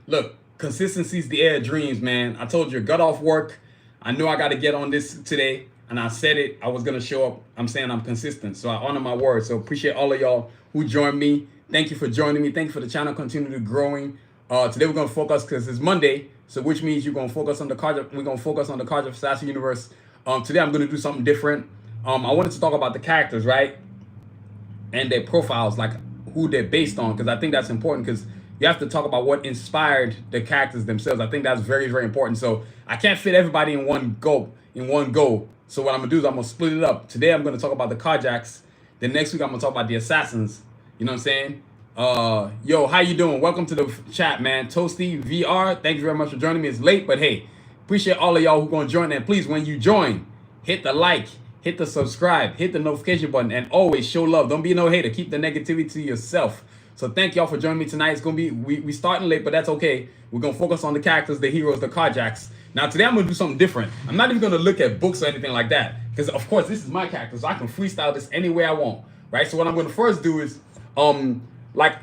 Look, consistency's the air of dreams, man. I told you, got off work. I knew I got to get on this today, and I said it. I was gonna show up. I'm saying I'm consistent, so I honor my word. So appreciate all of y'all who joined me. Thank you for joining me. Thank you for the channel continue to growing. Today we're gonna focus because it's Monday, so which means you're gonna focus on the Karjakz. We're gonna focus on the Karjakz Vs Assassins universe. Today I'm gonna do something different. I wanted to talk about the characters, right, and their profiles, like who they're based on, because I think that's important. Because you have to talk about what inspired the characters themselves. I think that's very, very important. So I can't fit everybody in one go. So what I'm gonna do is I'm gonna split it up. Today I'm gonna talk about the Karjakz. The next week I'm gonna talk about the assassins. You know what I'm saying? Yo, how you doing? Welcome to the chat, man. Toasty VR. Thank you very much for joining me. It's late, but hey, appreciate all of y'all who gonna join. And please, when you join, hit the like, hit the subscribe, hit the notification button, and always show love. Don't be no hater. Keep the negativity to yourself. So thank y'all for joining me tonight. It's gonna be we starting late, but that's okay. We're gonna focus on the characters, the heroes, the Karjakz. Now today I'm gonna do something different. I'm not even gonna look at books or anything like that, because of course this is my character, so I can freestyle this any way I want, right? So what I'm gonna first do is like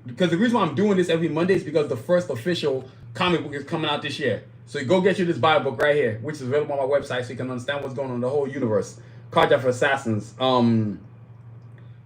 because the reason why I'm doing this every Monday is because the first official comic book is coming out this year. So you go get you this Bible book right here, which is available on my website, so you can understand what's going on in the whole universe. Karjakz Vs Assassins.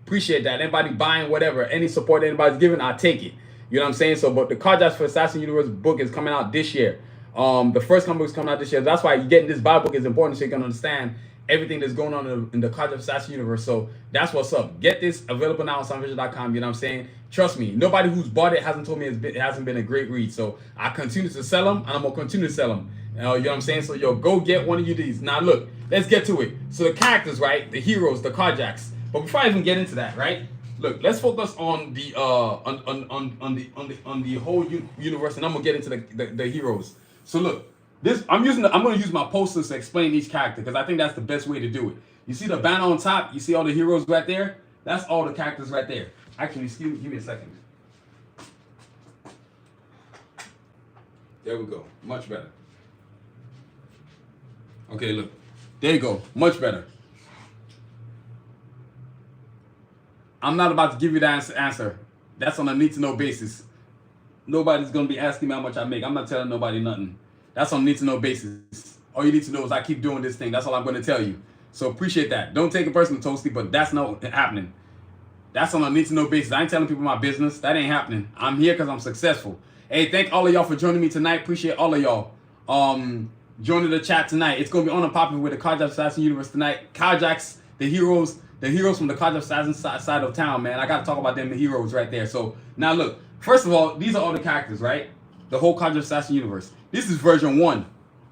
Appreciate that. Anybody buying whatever, any support anybody's giving, I take it. You know what I'm saying? So, but the Karjakz Vs Assassins universe book is coming out this year. The first comic book is coming out this year. That's why getting this Bible book is important, so you can understand everything that's going on in the Karjakz Vs Assassins universe. So that's what's up. Get this available now on sunvision.com. You know what I'm saying? Trust me, nobody who's bought it hasn't told me it hasn't been a great read. So I continue to sell them, and I'm gonna continue to sell them. You know what I'm saying? So yo, go get one of you these. Now look, let's get to it. So the characters, right? The heroes, the Karjakz. But before I even get into that, right? Look, let's focus on the on the whole universe, and I'm gonna get into the heroes. So look, this I'm gonna use my posters to explain each character, because I think that's the best way to do it. You see the banner on top? You see all the heroes right there? That's all the characters right there. Actually, give me a second. There we go. Much better. Okay, look. There you go. Much better. I'm not about to give you that answer. That's on a need-to-know basis. Nobody's going to be asking me how much I make. I'm not telling nobody nothing. That's on a need-to-know basis. All you need to know is I keep doing this thing. That's all I'm going to tell you. So appreciate that. Don't take it personal, Toasty, but that's not happening. That's on a need-to-know basis. I ain't telling people my business. That ain't happening. I'm here because I'm successful. Hey, thank all of y'all for joining me tonight. Appreciate all of y'all joining the chat tonight. It's going to be on and popping with the Karjakz Vs Assassins universe tonight. Karjakz, the heroes from the Karjakz Vs Assassins side of town, man. I got to talk about them, the heroes right there. So now look, first of all, these are all the characters, right? The whole Karjakz Vs Assassins universe. This is version 1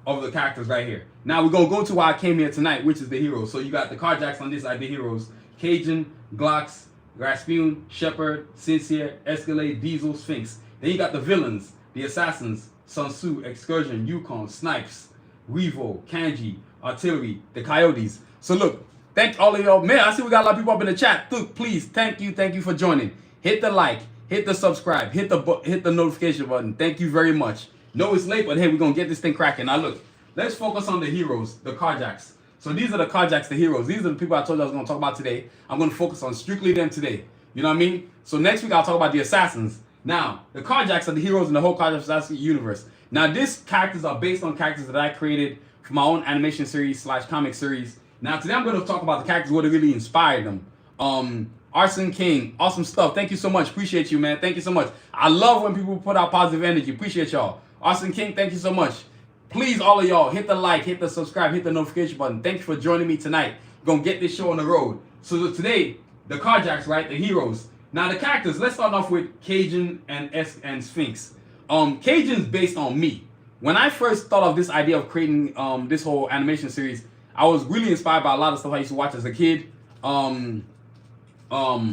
of the characters right here. Now we're going to go to why I came here tonight, which is the heroes. So you got the Karjakz on this side, the heroes. Cajun, Glocks, Rasputin, Shepard, Sincere, Escalade, Diesel, Sphinx. Then you got the villains, the assassins, Sanusi, Excursion, Yukon, Snipes, Revo, Kanji, Artillery, the Coyotes. So look, thank all of y'all. Man, I see we got a lot of people up in the chat. Look, please, thank you for joining. Hit the like, hit the subscribe, hit the notification button. Thank you very much. Know it's late, but hey, we're gonna get this thing cracking. Now look, let's focus on the heroes, the Karjakz. So these are the Karjakz, the heroes. These are the people I told you I was gonna talk about today. I'm gonna focus on strictly them today. You know what I mean? So next week I'll talk about the assassins. Now, the Karjakz are the heroes in the whole Karjakz Vs Assassins universe. Now, these characters are based on characters that I created for my own animation series / comic series. Now, today I'm going to talk about the characters what really inspired them. Arson King, awesome stuff. Thank you so much. Appreciate you, man. Thank you so much. I love when people put out positive energy. Appreciate y'all. Arson King, thank you so much. Please, all of y'all, hit the like, hit the subscribe, hit the notification button. Thank you for joining me tonight. Gonna get this show on the road. So today, the Karjakz, right? The heroes. Now the characters, let's start off with Cajun and Sphinx. Cajun's based on me. When I first thought of this idea of creating this whole animation series, I was really inspired by a lot of stuff I used to watch as a kid. I'm not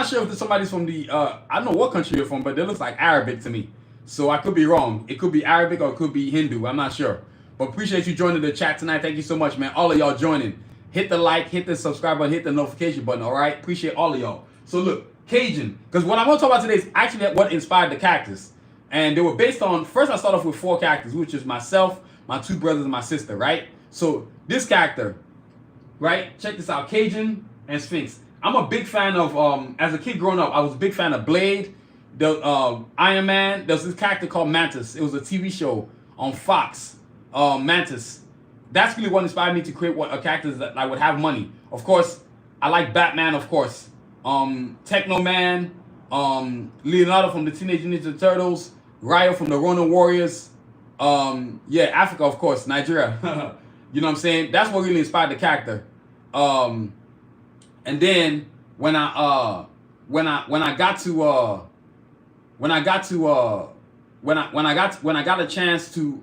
sure if somebody's from the I don't know what country you're from, but it looks like Arabic to me. So I could be wrong. It could be Arabic or it could be Hindu. I'm not sure. But appreciate you joining the chat tonight. Thank you so much, man. All of y'all joining. Hit the like, hit the subscribe button, hit the notification button, all right? Appreciate all of y'all. So look, Cajun, because what I'm going to talk about today is actually what inspired the characters. And they were based on, first I started off with 4 characters, which is myself, my 2 brothers, and my sister, right? So this character, right? Check this out, Cajun and Sphinx. I'm a big fan of, as a kid growing up, I was a big fan of Blade, the Iron Man. There's this character called Mantis. It was a TV show on Fox. Mantis. That's really what inspired me to create a character that I would have money. Of course, I like Batman. Of course, Techno Man, Leonardo from the Teenage Ninja Turtles, Ryo from the Ronin Warriors. Yeah, Africa, of course, Nigeria. You know what I'm saying? That's what really inspired the character. And then when I got a chance to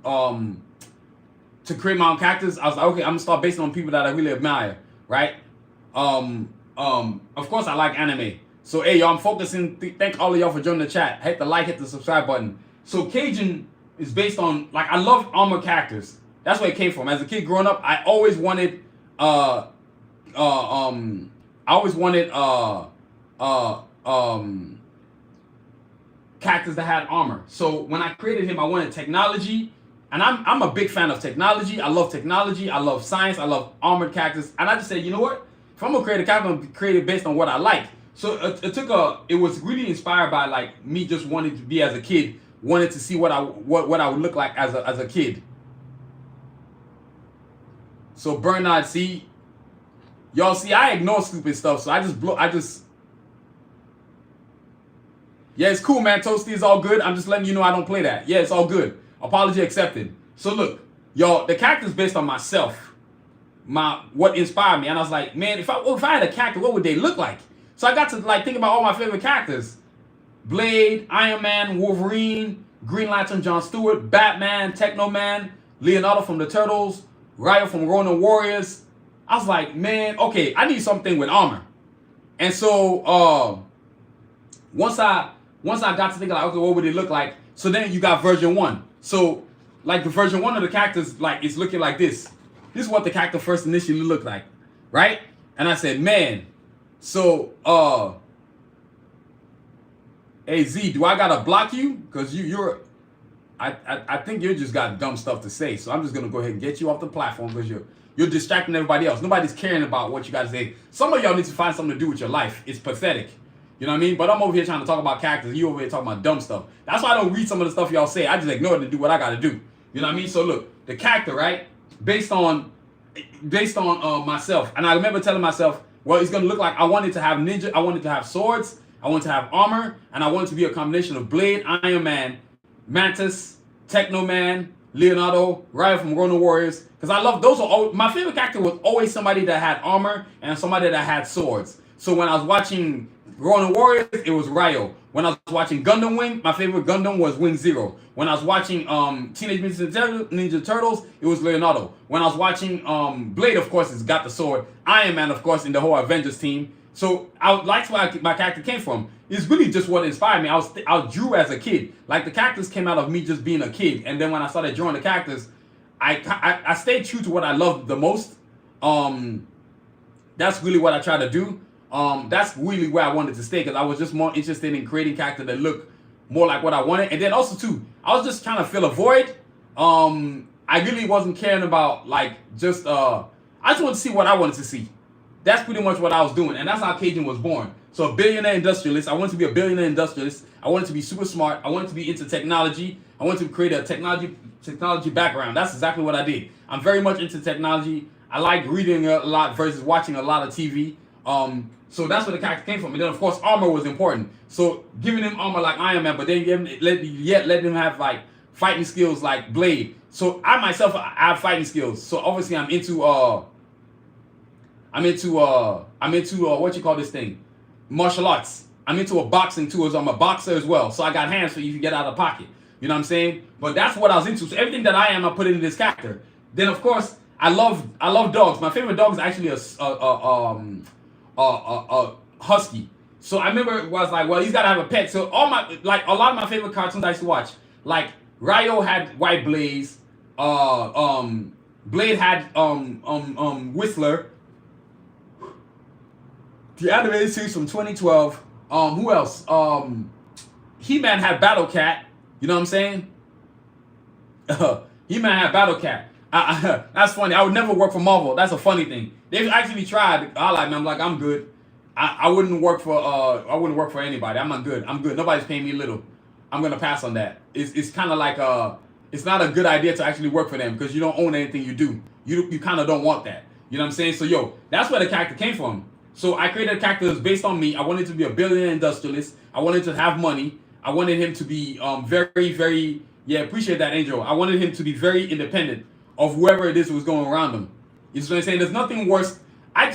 create my own characters, I was like, okay, I'm gonna start basing on people that I really admire, right? Of course I like anime. So hey, y'all, I'm focusing. Thank all of y'all for joining the chat. Hit the like, hit the subscribe button. So Cajun is based on, like, I love armor characters. That's where it came from. As a kid growing up, I always wanted characters that had armor. So when I created him, I wanted technology, and I'm a big fan of technology. I love technology. I love science. I love armored characters. And I just said, you know what? If I'm gonna create a character, I'm gonna create it based on what I like. So it was really inspired by, like, me just wanting to be as a kid, wanted to see what I would look like as a kid. So Bernard, see, y'all see, I ignore stupid stuff, so yeah, it's cool, man. Toasty is all good. I'm just letting you know I don't play that. Yeah, it's all good. Apology accepted. So look, y'all, the character's based on myself, what inspired me, and I was like, man, if I had a character, what would they look like? So I got to, like, think about all my favorite characters: Blade, Iron Man, Wolverine, Green Lantern, John Stewart, Batman, Techno Man, Leonardo from the Turtles, Ryo from Ronin Warriors. I was like, man, okay, I need something with armor. And so once I got to think, like, okay, what would it look like? So then you got version 1. So, like, the version 1 of the characters, like, it's looking like this. This is what the character first initially looked like, right? And I said, man, so hey Z, do I gotta block you? Because I think you just got dumb stuff to say. So I'm just gonna go ahead and get you off the platform, because you're distracting everybody else. Nobody's caring about what you gotta say. Some of y'all need to find something to do with your life. It's pathetic. You know what I mean? But I'm over here trying to talk about characters. You over here talking about dumb stuff. That's why I don't read some of the stuff y'all say. I just ignore it and do what I gotta do. You know what I mean? So look, the character, right? Based on myself. And I remember telling myself, well, it's gonna look like, I wanted to have ninja, I wanted to have swords, I wanted to have armor, and I wanted to be a combination of Blade, Iron Man, Mantis, Techno Man, Leonardo, Ryo from Ronin Warriors. Because I love, my favorite character was always somebody that had armor and somebody that had swords. So when I was watching Ronin Warriors, it was Ryo. When I was watching Gundam Wing, my favorite Gundam was Wing Zero. When I was watching Teenage Mutant Ninja Turtles, it was Leonardo. When I was watching Blade, of course, it's got the sword. Iron Man, of course, in the whole Avengers team. So that's where my character came from. It's really just what inspired me. I drew as a kid. Like, the characters came out of me just being a kid. And then when I started drawing the characters, I stayed true to what I loved the most. That's really what I try to do. That's really where I wanted to stay, because I was just more interested in creating characters that look more like what I wanted. And then also too, I was just trying to fill a void. I really wasn't caring about, like, just I just wanted to see what I wanted to see. That's pretty much what I was doing, and that's how Cajun was born. So a billionaire industrialist. I wanted to be a billionaire industrialist. I wanted to be super smart. I wanted to be into technology. I wanted to create a technology background. That's exactly what I did. I'm very much into technology. I like reading a lot versus watching a lot of TV. So that's where the character came from. And then, of course, armor was important. So giving him armor like Iron Man, but then let him have, like, fighting skills like Blade. So I myself, I have fighting skills. So obviously I'm into what you call this thing? Martial arts. I'm into a boxing too, as I'm a boxer as well. So I got hands for you to get out of pocket. You know what I'm saying? But that's what I was into. So everything that I am, I put into this character. Then, of course, I love dogs. My favorite dog is actually a husky. So I remember it was like, well, he's gotta have a pet. So a lot of my favorite cartoons I used to watch, like Ryo had White Blaze, Blade had Whistler. The animated series from 2012. Who else? He-Man had Battle Cat. You know what I'm saying? He-Man had Battle Cat. That's funny. I would never work for Marvel. That's a funny thing. They've actually tried. I'm like, I'm good. I wouldn't work for anybody. I'm not good. I'm good. Nobody's paying me little. I'm gonna pass on that. It's kind of like it's not a good idea to actually work for them because you don't own anything you do. You kind of don't want that. You know what I'm saying? So yo, that's where the character came from. So I created a character that's based on me. I wanted to be a billionaire industrialist. I wanted to have money. I wanted him to be very yeah, appreciate that, Angel. I wanted him to be very independent of whoever it is who was going around him. You see what I'm saying? There's nothing worse.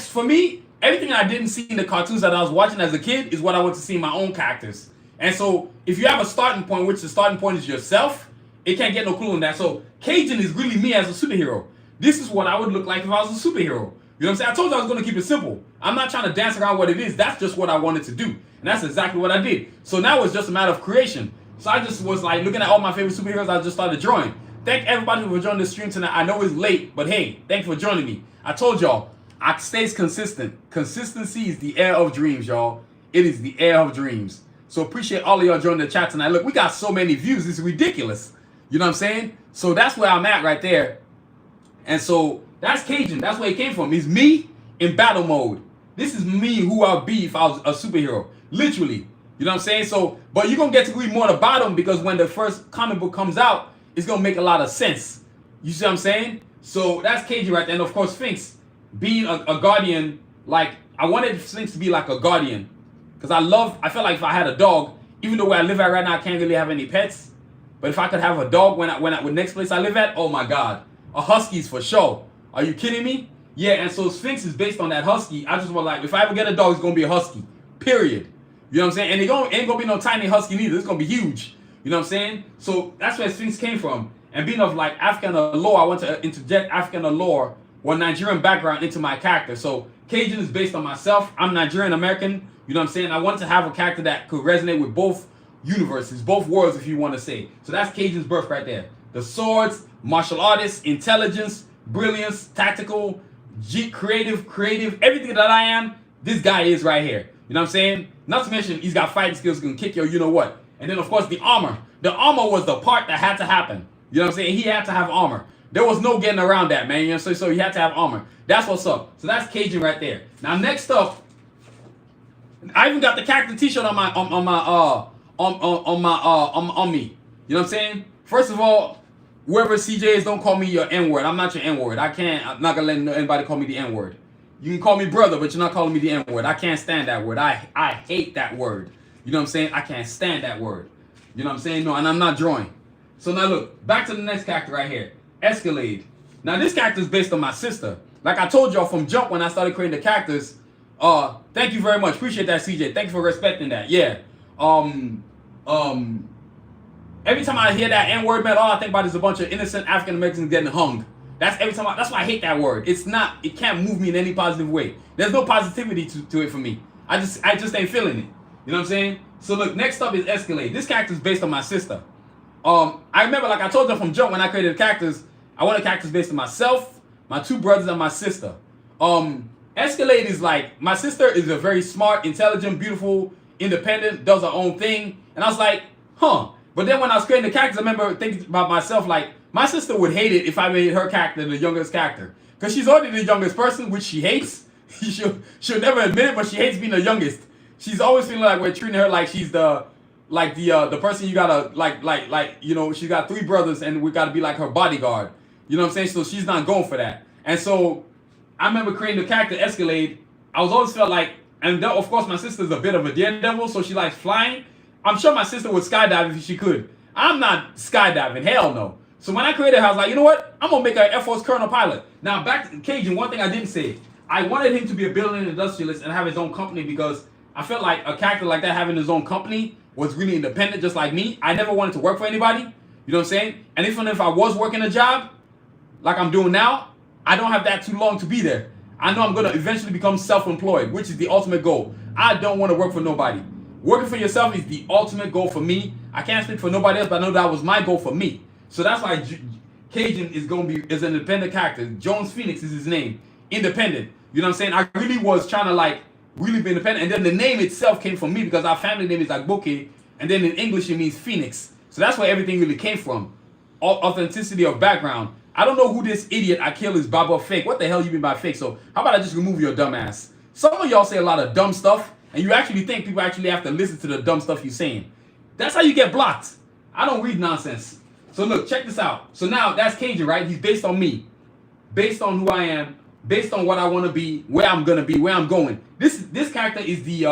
For me, everything I didn't see in the cartoons that I was watching as a kid is what I want to see in my own characters. And so if you have a starting point, which the starting point is yourself, it can't get no cooler than that. So Cajun is really me as a superhero. This is what I would look like if I was a superhero. You know what I'm saying? I told you I was going to keep it simple. I'm not trying to dance around what it is. That's just what I wanted to do. And that's exactly what I did. So now it's just a matter of creation. So I just was like looking at all my favorite superheroes. I just started drawing. Thank everybody for joining the stream tonight. I know it's late, but hey, thanks for joining me. I told y'all, I stays consistent. Consistency is the air of dreams, y'all. It is the air of dreams. So appreciate all of y'all joining the chat tonight. Look, we got so many views. It's ridiculous. You know what I'm saying? So that's where I'm at right there. And so that's Cajun. That's where it came from. It's me in battle mode. This is me who I'll be if I was a superhero. Literally. You know what I'm saying? So, but you're going to get to read more about him because when the first comic book comes out, it's going to make a lot of sense. You see what I'm saying? So that's Cajun right there. And of course, Sphinx being a guardian, like I wanted Sphinx to be like a guardian. Because I felt like if I had a dog, even though where I live at right now, I can't really have any pets. But if I could have a dog when the next place I live at, oh my God. A husky's for sure. Are you kidding me? Yeah, and so Sphinx is based on that husky. I just was like, if I ever get a dog, it's going to be a husky. Period. You know what I'm saying? And it ain't going to be no tiny husky neither. It's going to be huge. You know what I'm saying? So that's where Sphinx came from. And being of like African allure, I want to interject African allure or Nigerian background into my character. So Cajun is based on myself. I'm Nigerian American. You know what I'm saying? I wanted to have a character that could resonate with both universes, both worlds, if you want to say. So that's Cajun's birth right there. The swords, martial artist, intelligence, brilliance, tactical, creative, everything that I am, this guy is right here. You know what I'm saying? Not to mention, he's got fighting skills, can kick your you know what. And then, of course, the armor. The armor was the part that had to happen. You know what I'm saying? He had to have armor. There was no getting around that, man. You know what I'm saying? So he had to have armor. That's what's up. So that's Cajun right there. Now, next up, I even got the character T-shirt on me. You know what I'm saying? First of all, whoever CJ is, don't call me your N-word. I'm not your N-word. I'm not gonna let anybody call me the N-word. You can call me brother, but you're not calling me the N-word. I can't stand that word. I hate that word. You know what I'm saying? I can't stand that word. You know what I'm saying? No, and I'm not drawing. So now look, back to the next character right here. Escalade. Now this character is based on my sister. Like I told y'all from jump when I started creating the characters. Thank you very much. Appreciate that, CJ. Thank you for respecting that. Yeah. Every time I hear that N-word, man, all I think about is a bunch of innocent African Americans getting hung. That's every time. That's why I hate that word. It can't move me in any positive way. There's no positivity to it for me. I just ain't feeling it. You know what I'm saying? So look, next up is Escalade. This character is based on my sister. I remember, like I told you from jump when I created the characters, I wanted characters based on myself, my two brothers, and my sister. Escalade is like, my sister is a very smart, intelligent, beautiful, independent, does her own thing. And I was like, huh. But then when I was creating the characters, I remember thinking about myself, like, my sister would hate it if I made her character the youngest character. Because she's already the youngest person, which she hates. She'll never admit it, but she hates being the youngest. She's always feeling like we're treating her like she's the person you gotta, like, you know, she's got 3 brothers and we gotta be like her bodyguard. You know what I'm saying? So she's not going for that. And so I remember creating the character Escalade. I was always felt like, and then, of course, my sister's a bit of a daredevil, so she likes flying. I'm sure my sister would skydive if she could. I'm not skydiving, hell no. So when I created her, I was like, you know what? I'm gonna make her an Air Force Colonel pilot. Now back to Cajun, one thing I didn't say. I wanted him to be a billionaire industrialist and have his own company because I felt like a character like that having his own company was really independent, just like me. I never wanted to work for anybody. You know what I'm saying? And even if I was working a job, like I'm doing now, I don't have that too long to be there. I know I'm going to eventually become self-employed, which is the ultimate goal. I don't want to work for nobody. Working for yourself is the ultimate goal for me. I can't speak for nobody else, but I know that was my goal for me. So that's why Cajun is going to be an independent character. Jones Phoenix is his name. Independent. You know what I'm saying? I really was trying to like really be independent. And then the name itself came from me because our family name is Agboke. And then in English it means Phoenix. So that's where everything really came from. Authenticity of background. I don't know who this idiot I kill is Baba Fake. What the hell you mean by fake? So how about I just remove your dumb ass? some of y'all say a lot of dumb stuff, and you actually think people actually have to listen to the dumb stuff you're saying. That's how you get blocked. I don't read nonsense. So look, check this out. So now that's Cajun, right? He's based on me, based on who I am, based on what I want to be, where I'm gonna be, where I'm going. This character is the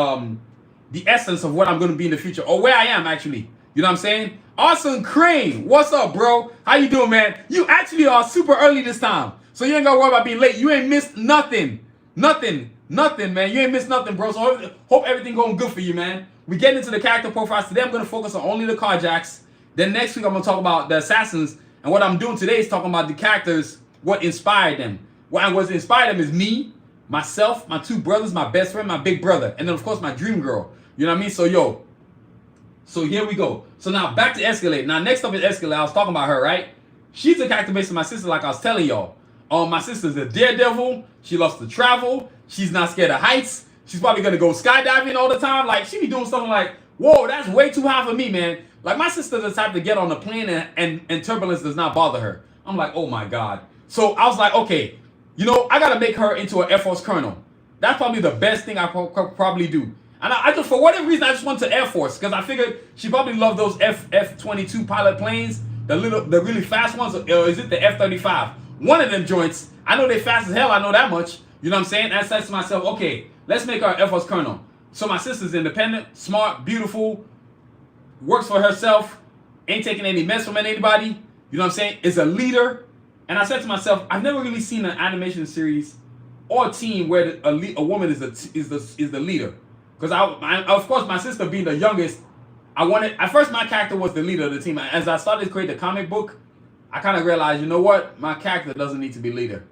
essence of what I'm gonna be in the future, or where I am actually. You know what I'm saying? Awesome Crane, what's up, bro? How you doing, man? You actually are super early this time, so you ain't gotta worry about being late. You ain't missed nothing, nothing, man. You ain't missed nothing, bro. So hope everything going good for you, man. We getting into the character profiles today. I'm gonna focus on only the Karjakz. Then next week I'm gonna talk about the assassins, and what I'm doing today is talking about the characters, what inspired them. What inspired them is me, myself, my two brothers, my best friend, my big brother, and then of course my dream girl. You know what I mean? So here we go. So now back to Escalade. Now next up is Escalade. I was talking about her, right? She's a character based on my sister, like I was telling y'all. My sister's a daredevil. She loves to travel. She's not scared of heights. She's probably gonna go skydiving all the time. Like she be doing something like, whoa, that's way too high for me, man. Like my sister's the type to get on the plane and turbulence does not bother her. I'm like, oh my God. So I was like, okay, you know, I gotta make her into an Air Force colonel. That's probably the best thing I probably do. And I just, for whatever reason, I just went to Air Force because I figured she probably loved those F-22 pilot planes, the really fast ones. Or is it the F-35? One of them joints. I know they fast as hell. I know that much. You know what I'm saying? I said to myself, okay, let's make her an Air Force colonel. So my sister's independent, smart, beautiful, works for herself, ain't taking any mess from anybody. You know what I'm saying? Is a leader. And I said to myself, I've never really seen an animation series or a team where a woman is the leader. Because of course, my sister being the youngest, at first my character was the leader of the team. As I started to create the comic book, I kind of realized, you know what? My character doesn't need to be leader.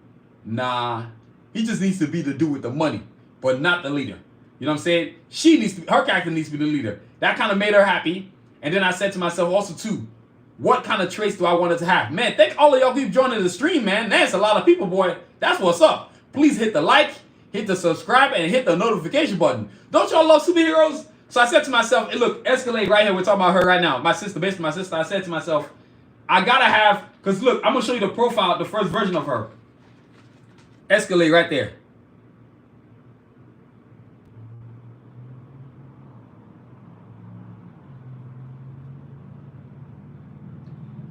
Nah, he just needs to be the dude with the money, but not the leader. You know what I'm saying? Her character needs to be the leader. That kind of made her happy. And then I said to myself also too, what kind of traits do I want it to have? Man, thank all of y'all keep joining the stream, man. That's a lot of people, boy. That's what's up. Please hit the like, hit the subscribe, and hit the notification button. Don't y'all love superheroes? So I said to myself, hey, look, Escalade right here. We're talking about her right now. My sister, based on my sister. I said to myself, I gotta have, because look, I'm gonna show you the profile, the first version of her. Escalade right there.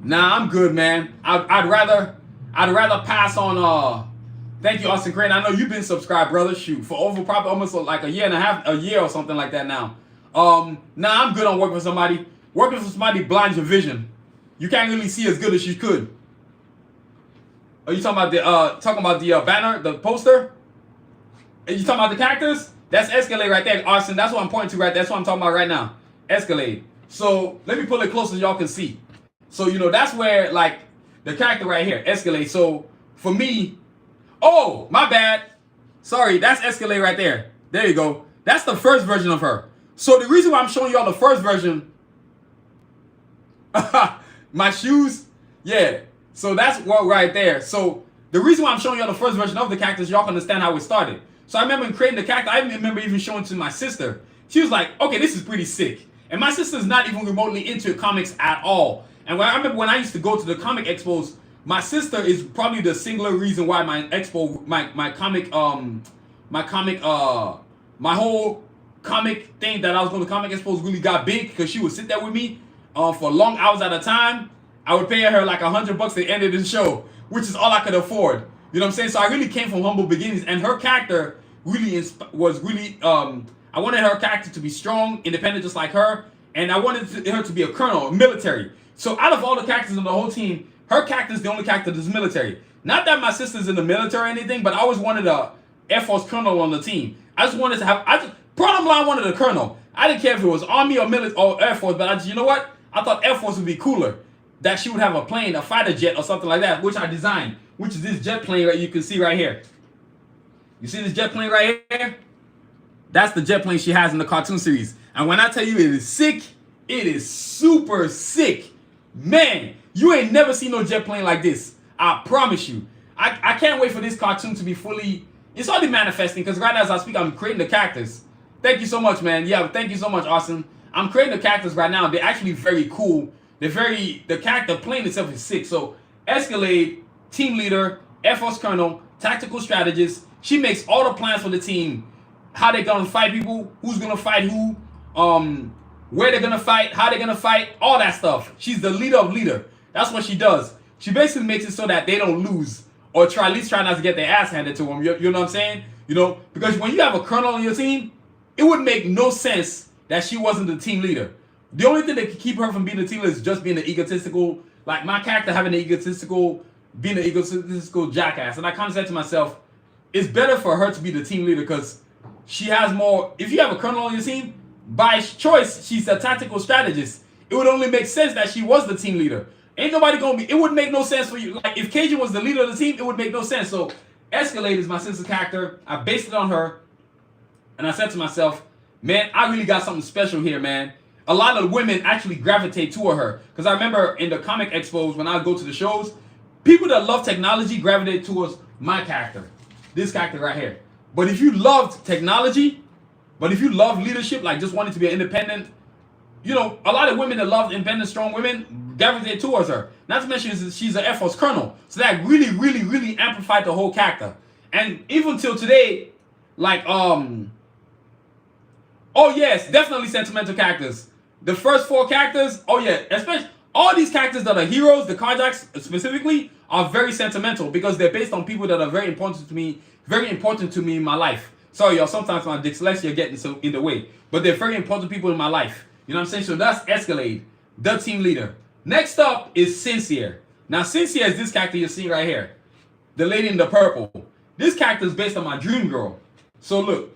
Nah, I'm good, man. I'd rather pass on. Thank you, Austin Crane. I know you've been subscribed, brother. Shoot, for over probably almost like a year and a half, a year or something like that now. Nah, I'm good on working for somebody. Working for somebody blinds your vision. You can't really see as good as you could. Are you talking about the banner, the poster? Are you talking about the characters? That's Escalade right there, Austin. That's what I'm pointing to right there. That's what I'm talking about right now. Escalade. So let me pull it closer so y'all can see. So, you know, that's where, like, the character right here, Escalade. So, for me, oh, my bad. Sorry, that's Escalade right there. There you go. That's the first version of her. So, the reason why I'm showing y'all the first version, my shoes, yeah. So, that's what right there. So, the reason why I'm showing y'all the first version of the character is y'all can understand how it started. So, I remember creating the character, I remember even showing it to my sister. She was like, okay, this is pretty sick. And my sister's not even remotely into comics at all. And I remember when I used to go to the comic expos, my sister is probably the singular reason why my expo, my whole comic thing that I was going to comic expos really got big, because she would sit there with me for long hours at a time. I would pay her like $100 at the end of the show, which is all I could afford. You know what I'm saying? So I really came from humble beginnings, and her character really was really, I wanted her character to be strong, independent, just like her, and I wanted her to be a colonel, military. So out of all the characters on the whole team, her character is the only character that's military. Not that my sister's in the military or anything, but I always wanted a Air Force colonel on the team. I just wanted to have, bottom line, I wanted a colonel. I didn't care if it was Army or military or Air Force, but you know what? I thought Air Force would be cooler. That she would have a plane, a fighter jet or something like that, which I designed, which is this jet plane that you can see right here. You see this jet plane right here? That's the jet plane she has in the cartoon series. And when I tell you it is sick, it is super sick. Man, you ain't never seen no jet plane like this. I promise you. I can't wait for this cartoon to be fully... It's already manifesting, because right now as I speak, I'm creating the characters. Thank you so much, man. Yeah, thank you so much, Austin. I'm creating the characters right now. They're actually very cool. The character plane itself is sick. So, Escalade, team leader, Air Force colonel, tactical strategist. She makes all the plans for the team. how they're gonna fight people, who's gonna fight who, where they're gonna fight, how they're gonna fight, all that stuff. She's the leader of leader. That's what she does. She basically makes it so that they don't lose or at least try not to get their ass handed to them. You know what I'm saying? You know, because when you have a colonel on your team, it would make no sense that she wasn't the team leader. The only thing that could keep her from being the team leader is just being an egotistical, like my character being an egotistical jackass. And I kind of said to myself, it's better for her to be the team leader because she has more. If you have a colonel on your team, by choice, she's a tactical strategist. It would only make sense that she was the team leader. Ain't nobody gonna be. It would make no sense for you. Like if Cajun was the leader of the team, it would make no sense. So Escalade is my sister's character. I based it on her, and I said to myself, man, I really got something special here, man. A lot of women actually gravitate toward her because I remember in the comic expos when I go to the shows, people that love technology gravitate towards my character, this character right here. But if you loved technology, but if you love leadership, like just wanting to be an independent, you know, a lot of women that love independent, strong women gravitate towards her. Not to mention she's an Air Force colonel. So that really, really, really amplified the whole character. And even till today, like, oh yes, definitely sentimental characters. The first 4 characters, oh yeah, especially all these characters that are heroes, the Karjakz specifically, are very sentimental because they're based on people that are very important to me in my life. Sorry, y'all, sometimes my dyslexia getting so in the way. But they're very important people in my life. You know what I'm saying? So that's Escalade, the team leader. Next up is Sincere. Now, Sincere is this character you're seeing right here. The lady in the purple. This character is based on my dream girl. So look,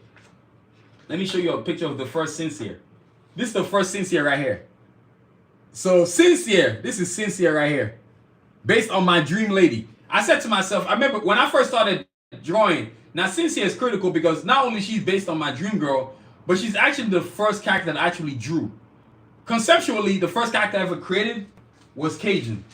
let me show you a picture of the first Sincere. This is the first Sincere right here. So Sincere, this is Sincere right here. Based on my dream lady. I said to myself, I remember when I first started drawing, now Sincere is critical because not only she's based on my dream girl, but she's actually the first character that I actually drew. Conceptually, the first character I ever created was Cajun.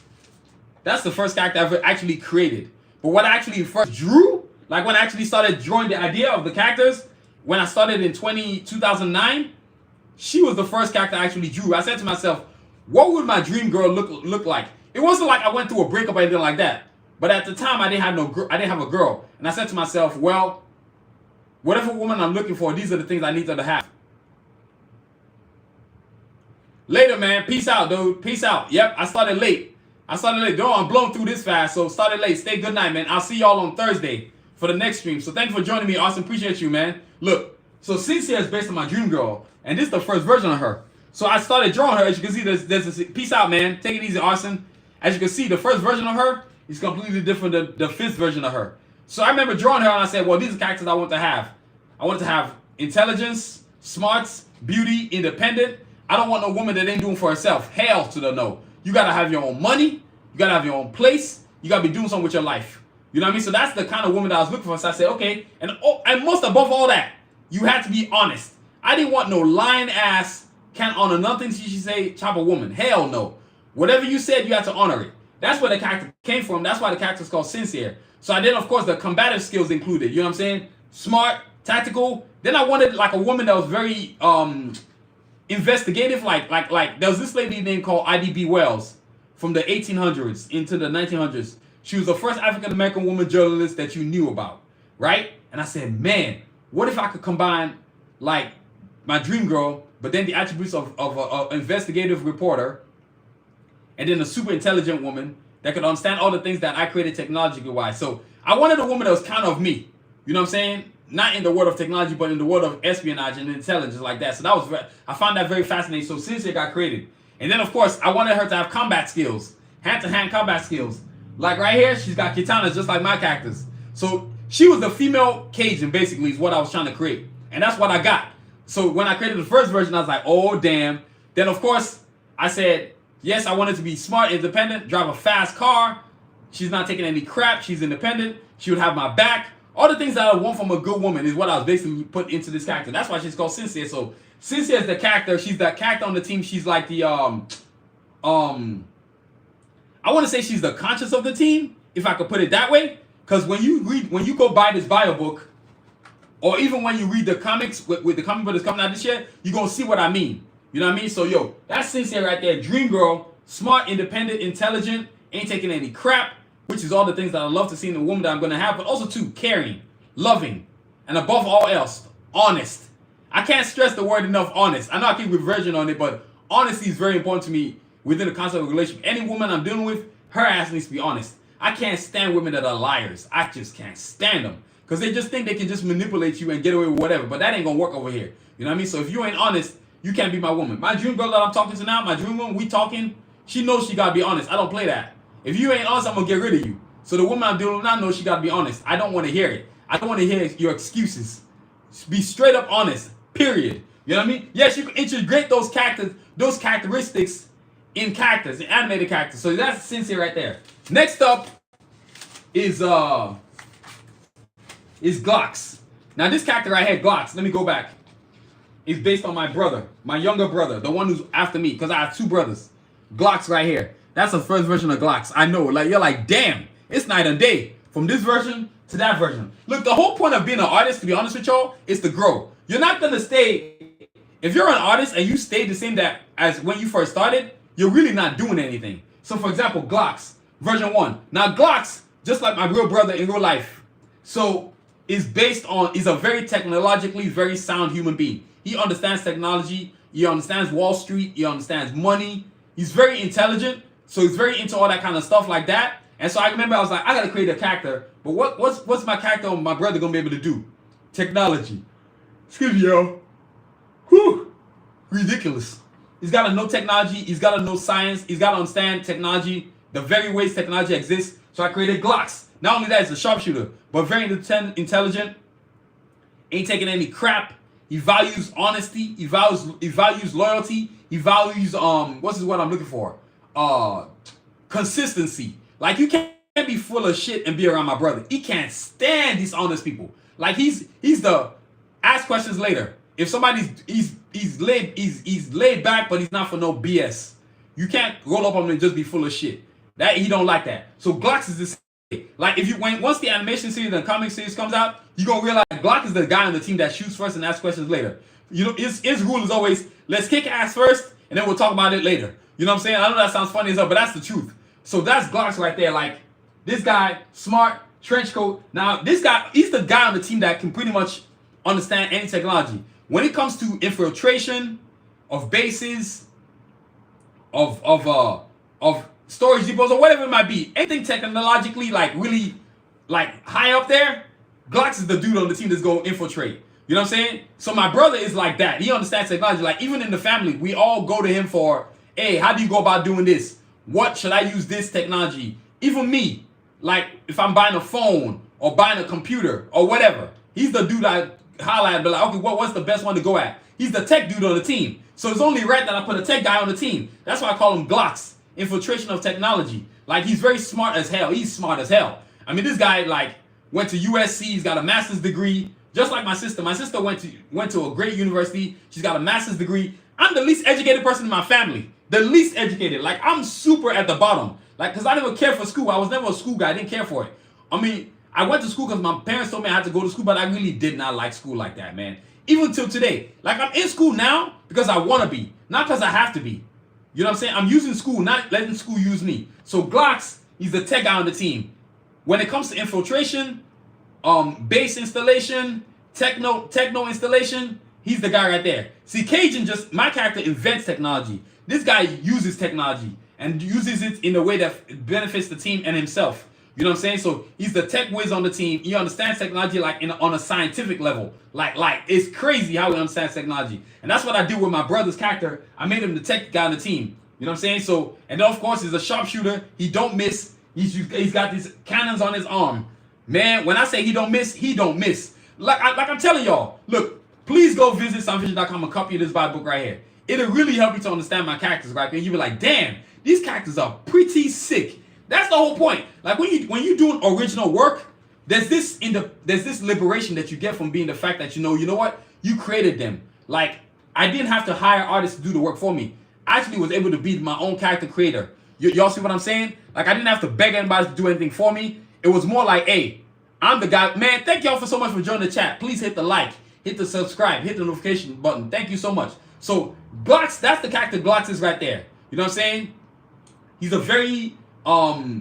That's the first character I ever actually created. But what I actually first drew, like when I actually started drawing the idea of the characters, when I started in 2009, she was the first character I actually drew. I said to myself, what would my dream girl look like? It wasn't like I went through a breakup or anything like that. But at the time, I didn't have a girl. And I said to myself, well, whatever woman I'm looking for, these are the things I need her to have. Later, man. Peace out, dude. Peace out. Yep, I started late. Dude, I'm blown through this fast, so started late. Stay good night, man. I'll see y'all on Thursday for the next stream. So thank you for joining me, Austin. Appreciate you, man. Look, so Sincere is based on my dream girl, and this is the first version of her. So I started drawing her. As you can see, there's this. Peace out, man. Take it easy, Austin. As you can see, the first version of her is completely different than the 5th version of her. So I remember drawing her, and I said, well, these are characters I want to have. I want to have intelligence, smarts, beauty, independent. I don't want no woman that ain't doing for herself. Hell to the no. You got to have your own money. You got to have your own place. You got to be doing something with your life. You know what I mean? So that's the kind of woman that I was looking for. So I said, okay. And most above all that, you had to be honest. I didn't want no lying ass, can't honor nothing she say type of woman. Hell no. Whatever you said, you had to honor it. That's where the character came from. That's why the character is called Sincere. So I did, of course, the combative skills included. You know what I'm saying? Smart, tactical. Then I wanted like a woman that was very investigative. Like there was this lady named called IDB Wells from the 1800s into the 1900s. She was the first African-American woman journalist that you knew about, right? And I said, man, what if I could combine like my dream girl, but then the attributes of an investigative reporter, and then a super intelligent woman that could understand all the things that I created technology-wise. So I wanted a woman that was kind of me. You know what I'm saying? Not in the world of technology, but in the world of espionage and intelligence like that. So that was I found that very fascinating. So Sincere got created. And then, of course, I wanted her to have combat skills, hand-to-hand combat skills. Like right here, she's got katanas just like my characters. So she was the female Cajun, basically, is what I was trying to create. And that's what I got. So when I created the first version, I was like, oh, damn. Then, of course, I said, yes, I wanted to be smart, independent, drive a fast car. She's not taking any crap. She's independent. She would have my back. All the things that I want from a good woman is what I was basically put into this character. That's why she's called Sincere. So Sincere is the character. She's the character on the team. She's like the I want to say she's the conscience of the team, if I could put it that way. Because when you go buy this bio book, or even when you read the comics with the comic book that's coming out this year, you're gonna see what I mean. You know what I mean? So yo, that's Sincere right there. Dream girl, smart, independent, intelligent, ain't taking any crap, which is all the things that I love to see in a woman that I'm gonna have, but also too caring, loving, and above all else, honest. I can't stress the word enough, honest. I know I keep reversion on it, but honesty is very important to me within the concept of a relationship. Any woman I'm dealing with, her ass needs to be honest. I can't stand women that are liars. I just can't stand them. Because they just think they can just manipulate you and get away with whatever. But that ain't going to work over here. You know what I mean? So if you ain't honest, you can't be my woman. My dream girl that I'm talking to now, my dream woman, we talking, she knows she got to be honest. I don't play that. If you ain't honest, I'm going to get rid of you. So the woman I'm dealing with now knows she got to be honest. I don't want to hear it. I don't want to hear your excuses. Be straight up honest. Period. You know what I mean? Yes, you can integrate those characteristics in characters, in animated characters. So that's sincere right there. Next up is Karjakz. Now this character right here, Karjakz, let me go back. Is based on my brother, my younger brother, the one who's after me, because I have two brothers. Karjakz right here. That's the first version of Karjakz. I know, like you're like, damn, it's night and day from this version to that version. Look, the whole point of being an artist, to be honest with y'all, is to grow. You're not gonna stay. If you're an artist and you stay the same that as when you first started, you're really not doing anything. So for example, Karjakz, version 1. Now Karjakz, just like my real brother in real life, so is based on, is a very technologically very sound human being. He understands technology, he understands Wall Street, he understands money. He's very intelligent, so he's very into all that kind of stuff like that. And so I remember I was like, I gotta create a character, but what's my character or my brother gonna be able to do? Technology. Excuse me, yo. Whew. Ridiculous. He's got to know technology. He's got to know science. He's got to understand technology, the very ways technology exists. So I created Karjakz. Not only that, he's a sharpshooter, but very intelligent. Ain't taking any crap. He values honesty. He values loyalty. He values what's what I'm looking for? Consistency. Like you can't be full of shit and be around my brother. He can't stand these honest people. Like he's the ask questions later. If somebody's he's laid back, but he's not for no BS. You can't roll up on him and just be full of shit. That he don't like that. So Karjakz is this. Like if you once the animation series and the comic series comes out, you're gonna realize Karjakz is the guy on the team that shoots first and asks questions later. You know, his rule is always let's kick ass first and then we'll talk about it later. You know what I'm saying? I know that sounds funny as hell, but that's the truth. So that's Karjakz right there. Like this guy, smart, trench coat. Now this guy, he's the guy on the team that can pretty much understand any technology. When it comes to infiltration of bases, of storage depots or whatever it might be, anything technologically like really like high up there, Karjakz is the dude on the team that's going to infiltrate. You know what I'm saying? So my brother is like that. He understands technology. Like even in the family, we all go to him for, hey, how do you go about doing this? What should I use this technology? Even me, like if I'm buying a phone or buying a computer or whatever, he's the dude I holla at, but like, okay, what's the best one to go at? He's the tech dude on the team. So it's only right that I put a tech guy on the team. That's why I call him Karjakz, infiltration of technology. Like he's very smart as hell. He's smart as hell. I mean, this guy like went to USC. He's got a master's degree, just like my sister. My sister went to a great university. She's got a master's degree. I'm the least educated person in my family. The least educated. Like I'm super at the bottom. Like because I never cared for school. I was never a school guy. I didn't care for it. I mean, I went to school because my parents told me I had to go to school, but I really did not like school like that, man. Even till today. Like I'm in school now because I want to be, not because I have to be. You know what I'm saying? I'm using school, not letting school use me. So Karjakz, he's the tech guy on the team. When it comes to infiltration, base installation, techno installation, he's the guy right there. See, Cajun my character invents technology. This guy uses technology and uses it in a way that benefits the team and himself. You know what I'm saying? So he's the tech whiz on the team. He understands technology like on a scientific level. Like it's crazy how he understands technology. And that's what I do with my brother's character. I made him the tech guy on the team. You know what I'm saying? So, and then of course he's a sharpshooter. He don't miss. He's got these cannons on his arm. Man, when I say he don't miss, he don't miss. Like I'm telling y'all, look, please go visit soundvision.com and copy this Bible book right here. It'll really help you to understand my characters, right? And you'll be like, damn, these characters are pretty sick. That's the whole point. Like when you doing original work, there's this liberation that you get from being the fact that you know what? You created them. Like I didn't have to hire artists to do the work for me. I actually was able to be my own character creator. Y'all see what I'm saying? Like I didn't have to beg anybody to do anything for me. It was more like, hey, I'm the guy. Man, thank y'all for so much for joining the chat. Please hit the like, hit the subscribe, hit the notification button. Thank you so much. So Karjakz, that's the character Karjakz is right there. You know what I'm saying? He's a very no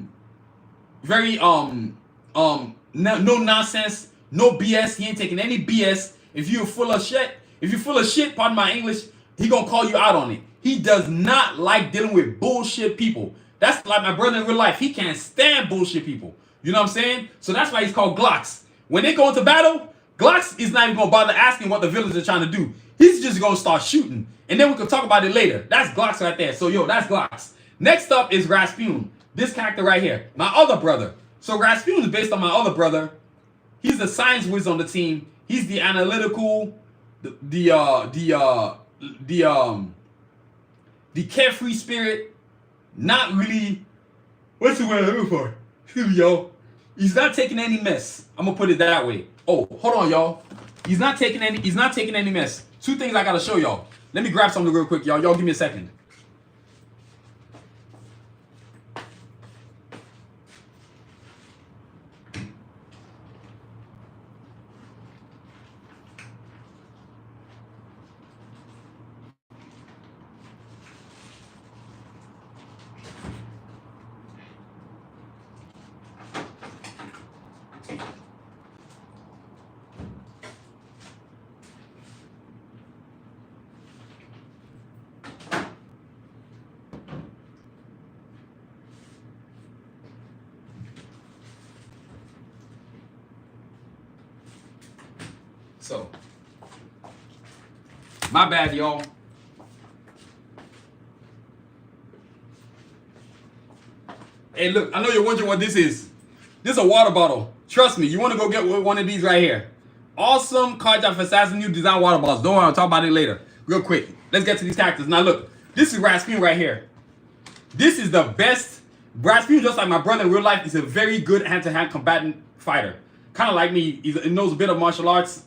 nonsense, no BS. He ain't taking any BS. If you're full of shit, pardon my English, he gonna call you out on it. He does not like dealing with bullshit people. That's like my brother in real life. He can't stand bullshit people. You know what I'm saying? So that's why he's called Glocks. When they go into battle, Glocks is not even gonna bother asking what the villains are trying to do. He's just gonna start shooting. And then we can talk about it later. That's Glocks right there. So yo, that's Glocks. Next up is Rasputin. This character right here. My other brother. So Rasputin is based on my other brother. He's the science whiz on the team. He's the analytical, the carefree spirit. Not really. What's the word I'm looking for? Excuse me, yo. He's not taking any mess. I'm gonna put it that way. Oh, hold on, y'all. He's not taking any mess. Two things I gotta show y'all. Let me grab something real quick, y'all. Y'all give me a second. So, my bad, y'all. Hey, look, I know you're wondering what this is. This is a water bottle. Trust me, you want to go get one of these right here. Awesome Karjakz Vs Assassins new design water bottles. Don't worry, I'll talk about it later. Real quick. Let's get to these characters. Now, look, this is Rasputin right here. This is the best. Rasputin, just like my brother in real life, is a very good hand-to-hand combatant fighter. Kind of like me. He knows a bit of martial arts.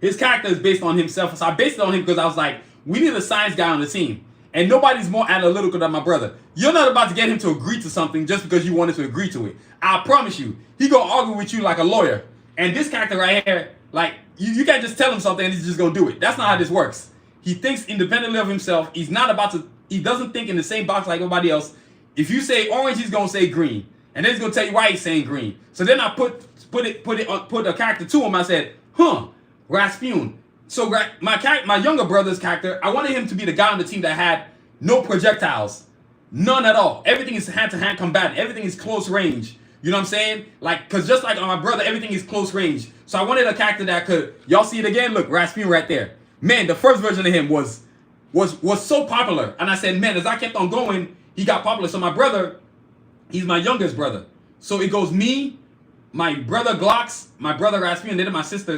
His character is based on himself. So I based it on him because I was like, we need a science guy on the team. And nobody's more analytical than my brother. You're not about to get him to agree to something just because you wanted to agree to it. I promise you. He gonna argue with you like a lawyer. And this character right here, like, you can't just tell him something and he's just gonna do it. That's not how this works. He thinks independently of himself. He doesn't think in the same box like everybody else. If you say orange, he's gonna say green. And then he's gonna tell you why he's saying green. So then I put a character to him. I said, Rasputin. So my younger brother's character, I wanted him to be the guy on the team that had no projectiles. None at all. Everything is hand-to-hand combat. Everything is close range. You know what I'm saying? Like, because just like on my brother, everything is close range. So I wanted a character that could, y'all see it again? Look, Rasputin right there. Man, the first version of him was so popular. And I said, man, as I kept on going, he got popular. So my brother, he's my youngest brother. So it goes me, my brother Glocks, my brother Rasputin, and then my sister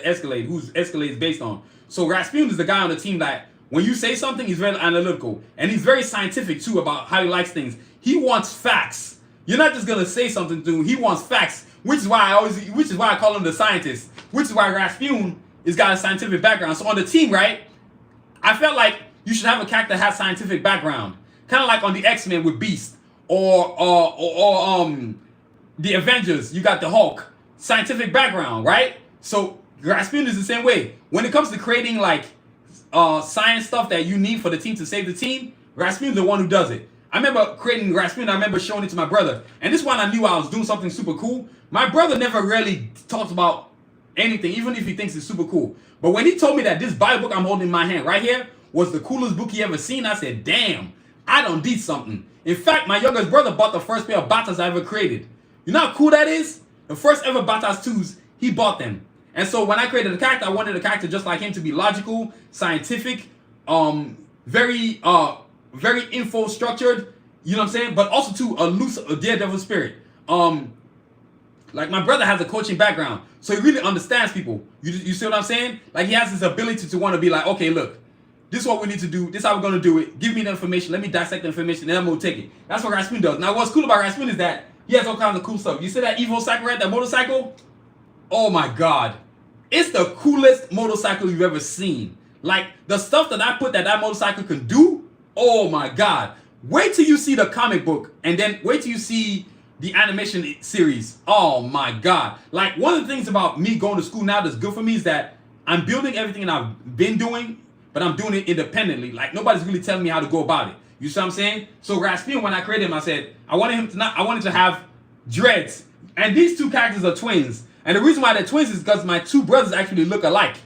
Escalade, who's Escalade is based on. So Rasputin is the guy on the team that when you say something, he's very analytical. And he's very scientific too about how he likes things. He wants facts. You're not just gonna say something to him, he wants facts. Which is why I call him the scientist. Which is why Rasputin has got a scientific background. So on the team, right? I felt like you should have a character that has scientific background. Kind of like on the X-Men with Beast. Or the Avengers, you got the Hulk. Scientific background, right? So Rasputin is the same way. When it comes to creating like science stuff that you need for the team to save the team, Rasputin's the one who does it. I remember creating Rasputin, I remember showing it to my brother. And this one I knew I was doing something super cool. My brother never really talks about anything, even if he thinks it's super cool. But when he told me that this Bible book I'm holding in my hand right here was the coolest book he ever seen, I said, damn, I done did something. In fact, my youngest brother bought the first pair of Batas I ever created. You know how cool that is? The first ever Batas 2s, he bought them. And so when I created a character, I wanted a character just like him to be logical, scientific, very info structured, you know what I'm saying? But also to a daredevil spirit. Like my brother has a coaching background, so he really understands people. You see what I'm saying? Like he has this ability to want to be like, okay, look, this is what we need to do. This is how we're going to do it. Give me the information. Let me dissect the information, and then I'm going to take it. That's what Rasputin does. Now, what's cool about Rasputin is that he has all kinds of cool stuff. You see that Evo cycle, right? That motorcycle? Oh, my God. It's the coolest motorcycle you've ever seen. Like, the stuff that I put that motorcycle can do, oh, my God. Wait till you see the comic book, and then wait till you see the animation series. Oh, my God. Like, one of the things about me going to school now that's good for me is that I'm building everything that I've been doing, but I'm doing it independently. Like, nobody's really telling me how to go about it. You see what I'm saying? So Rasputin, when I created him, I said, I wanted to have dreads. And these two characters are twins. And the reason why they're twins is because my two brothers actually look alike.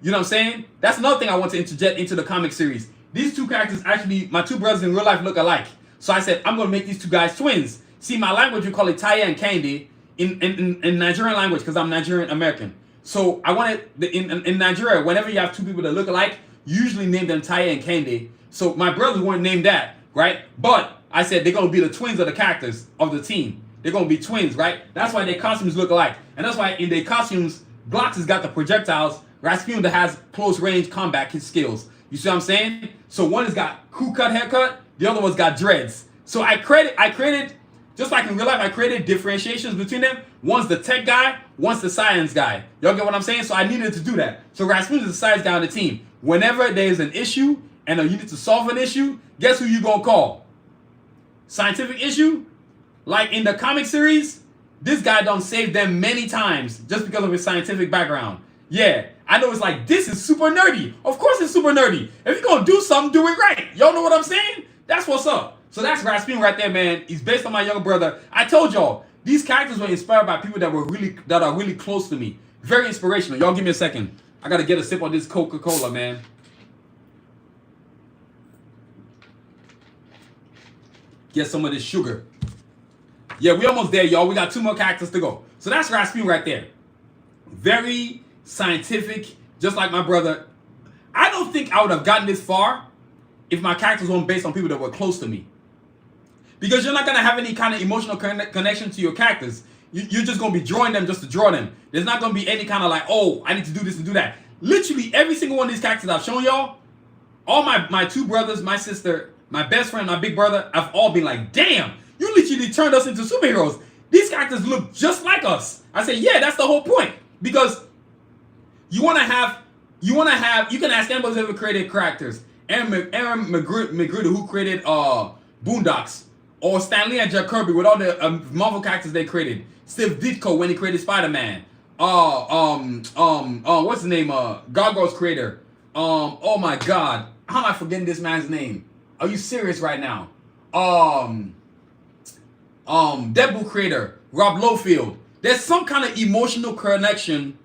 You know what I'm saying? That's another thing I want to interject into the comic series. These two characters actually, my two brothers in real life look alike. So I said, I'm going to make these two guys twins. See, my language, we call it Taya and Candy in Nigerian language because I'm Nigerian American. So I wanted, in Nigeria, whenever you have two people that look alike, you usually name them Taya and Candy. So my brothers weren't named that, right? But I said they're going to be the twins of the characters of the team. They're going to be twins, right? That's why their costumes look alike. And that's why in their costumes, Glocks has got the projectiles, Rasputin that has close range combat skills. You see what I'm saying? So one has got crew cut haircut, the other one's got dreads. So I created, just like in real life, I created differentiations between them. One's the tech guy, one's the science guy. Y'all get what I'm saying? So I needed to do that. So Rasputin is the science guy on the team. Whenever there's an issue and you need to solve an issue, guess who you gonna call? Scientific issue? Like in the comic series, this guy done saved them many times just because of his scientific background. Yeah, I know it's like, this is super nerdy. Of course it's super nerdy. If you're gonna do something, do it right. Y'all know what I'm saying? That's what's up. So that's Rasputin right there, man. He's based on my younger brother. I told y'all, these characters were inspired by people that are really close to me. Very inspirational. Y'all give me a second. I gotta get a sip on this Coca-Cola, man. Get some of this sugar. Yeah, we almost there, y'all. We got 2 more characters to go. So that's Rasputin right there. Very scientific, just like my brother. I don't think I would have gotten this far if my characters weren't based on people that were close to me. Because you're not going to have any kind of emotional connection to your characters. You're just going to be drawing them just to draw them. There's not going to be any kind of like, oh, I need to do this and do that. Literally, every single one of these characters I've shown y'all, all my 2 brothers, my sister, my best friend, my big brother, have all been like, damn, you literally turned us into superheroes. These characters look just like us. I say, yeah, that's the whole point. Because you can ask anybody who's ever created characters. Aaron McGruder, who created Boondocks, or Stan Lee and Jack Kirby with all the Marvel characters they created. Steve Ditko when he created Spider-Man. What's his name? Gargoyle's creator. Oh my God, how am I forgetting this man's name? Are you serious right now? Deadpool creator Rob Liefeld. There's some kind of emotional connection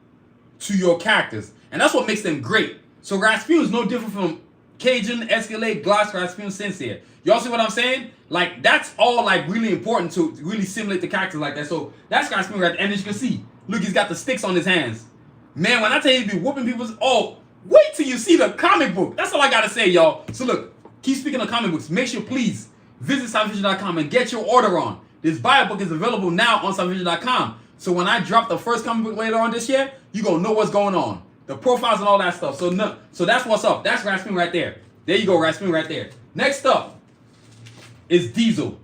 to your characters, and that's what makes them great. So Rasputin is no different from Cajun, Escalade, Gloss, Rasputin, Sincere. Y'all see what I'm saying? Like, that's all like really important to really simulate the characters like that. So that's Rasputin right there. And as you can see, look, he's got the sticks on his hands. Man, when I tell you he be whooping people's, oh, wait till you see the comic book. That's all I gotta say, y'all. So look, keep speaking of comic books. Make sure, please, visit SoundVision.com and get your order on. This bio book is available now on SoundVision.com. So when I drop the first comic book later on this year, you're gonna know what's going on. The profiles and all that stuff. So that's what's up. That's Rasputin right there. There you go, Rasputin right there. Next up is Diesel.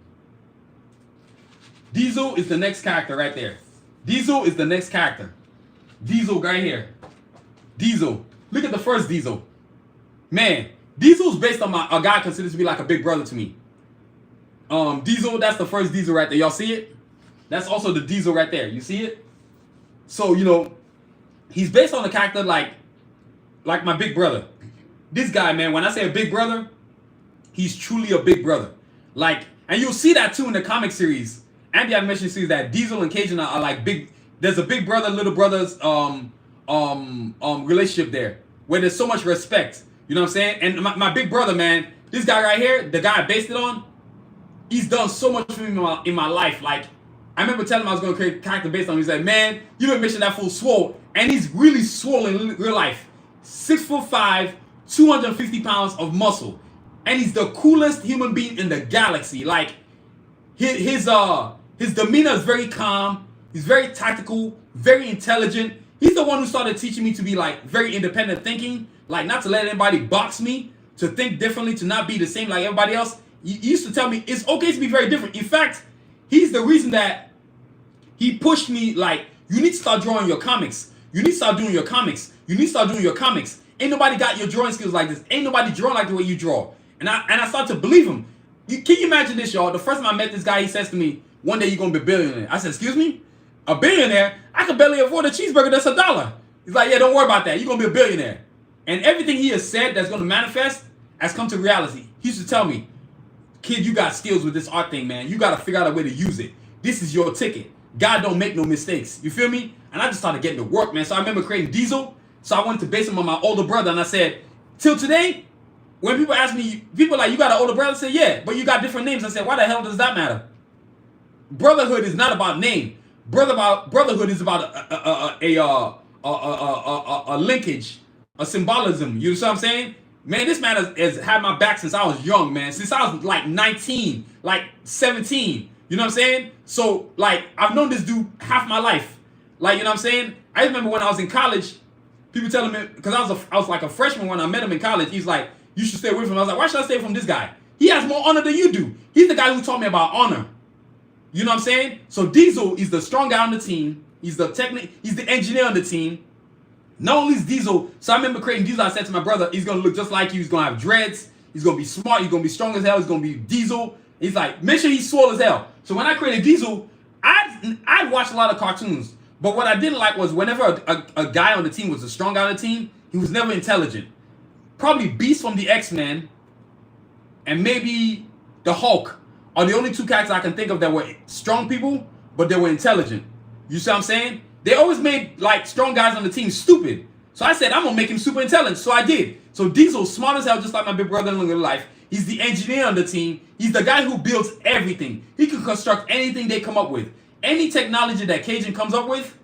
Diesel is the next character right there. Diesel is the next character. Diesel right here. Diesel. Look at the first Diesel. Man, Diesel's based on a guy considered to be like a big brother to me. Diesel, that's the first Diesel right there. Y'all see it? That's also the Diesel right there. You see it? So, you know, he's based on a character like my big brother. This guy, man, when I say a big brother, he's truly a big brother. Like, and you'll see that too in the comic series. And the animation series that Diesel and Cajun are like big. There's a big brother, little brother's relationship there, where there's so much respect. You know what I'm saying? And my big brother, man, this guy right here, the guy I based it on, he's done so much for me in my life. Like, I remember telling him I was going to create a character based on him. He's like, man, you didn't mention that fool swole. And he's really swole in real life. 6'5", 250 pounds of muscle. And he's the coolest human being in the galaxy. Like, his demeanor is very calm. He's very tactical, very intelligent. He's the one who started teaching me to be like very independent thinking. Like, not to let anybody box me, to think differently, to not be the same like everybody else. He used to tell me it's okay to be very different. In fact, he's the reason that he pushed me like, you need to start drawing your comics. You need to start doing your comics. You need to start doing your comics. Ain't nobody got your drawing skills like this. Ain't nobody drawing like the way you draw. And I started to believe him. Can you imagine this, y'all? The first time I met this guy, he says to me, one day you're going to be a billionaire. I said, excuse me? A billionaire? I could barely afford a cheeseburger that's $1. He's like, yeah, don't worry about that. You're going to be a billionaire. And everything he has said that's going to manifest has come to reality. He used to tell me, kid, you got skills with this art thing, man. You got to figure out a way to use it. This is your ticket. God don't make no mistakes. You feel me? and I just started getting to work, man. So I remember creating Diesel. So I wanted to base him on my older brother, and I said, till today, when people ask me, people are like, you got an older brother? I say, yeah, but you got different names. I said, why the hell does that matter? Brotherhood is not about name. Brotherhood is about a linkage, a symbolism. You know what I'm saying? Man, this man has had my back since I was young, man. Since I was like 19, like 17. You know what I'm saying? So, like, I've known this dude half my life. Like, you know what I'm saying? I remember when I was in college, people telling me, because I was like a freshman when I met him in college. He's like, you should stay away from him. I was like, why should I stay from this guy? He has more honor than you do. He's the guy who taught me about honor. You know what I'm saying? So Diesel is the strong guy on the team. He's the engineer on the team. Not only is Diesel, so I remember creating Diesel, I said to my brother, he's going to look just like you. He's going to have dreads. He's going to be smart. He's going to be strong as hell. He's going to be Diesel. He's like, make sure he's swole as hell. So when I created Diesel, I watched a lot of cartoons. But what I didn't like was whenever a guy on the team was a strong guy on the team, he was never intelligent. Probably Beast from the X-Men and maybe the Hulk are the only two characters I can think of that were strong people, but they were intelligent. You see what I'm saying? They always made like strong guys on the team stupid. So I said, I'm gonna make him super intelligent. So I did. So Diesel's smart as hell, just like my big brother in real life. He's the engineer on the team. He's the guy who builds everything. He can construct anything they come up with. Any technology that Cajun comes up with,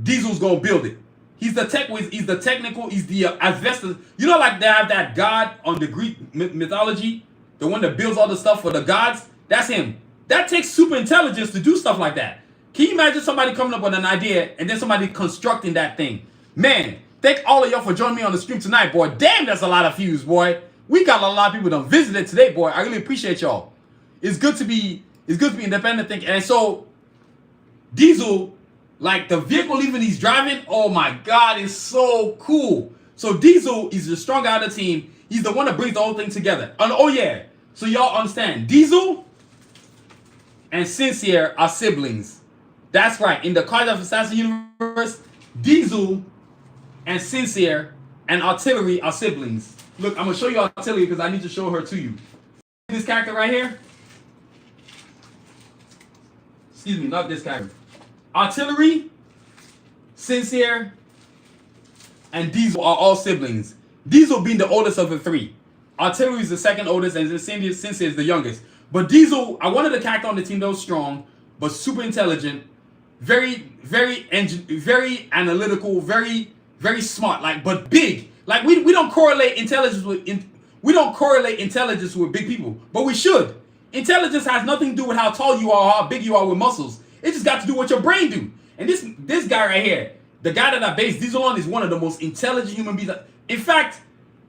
Diesel's gonna build it. He's the he's the technical, he's the asbestos. You know, like they have that god on the Greek mythology, the one that builds all the stuff for the gods. That's him. That takes super intelligence to do stuff like that. Can you imagine somebody coming up with an idea and then somebody constructing that thing? Man, thank all of y'all for joining me on the stream tonight, boy. Damn, that's a lot of views, boy. We got a lot of people that visited today, boy. I really appreciate y'all. It's good to be independent thinking. And so Diesel, like the vehicle even he's driving, oh my God, it's so cool. So Diesel is the strong guy on the team. He's the one that brings the whole thing together. And oh yeah, so y'all understand, Diesel and Sincere are siblings. That's right. In the Karjakz Vs Assassins universe, Diesel and Sincere and Artillery are siblings. Look, I'm going to show you Artillery because I need to show her to you. This character right here. Excuse me, not this character. Artillery, Sincere, and Diesel are all siblings. Diesel being the oldest of the three. Artillery is the second oldest, and Sincere is the youngest. But Diesel, I wanted a character on the team that was strong, but super intelligent, very analytical, very smart, like, but big. Like we don't correlate intelligence with big people, but we should. Intelligence has nothing to do with how tall you are or how big you are with muscles. It just got to do what your brain do. And this guy right here, the guy that I based Diesel on, is one of the most intelligent human beings. In fact,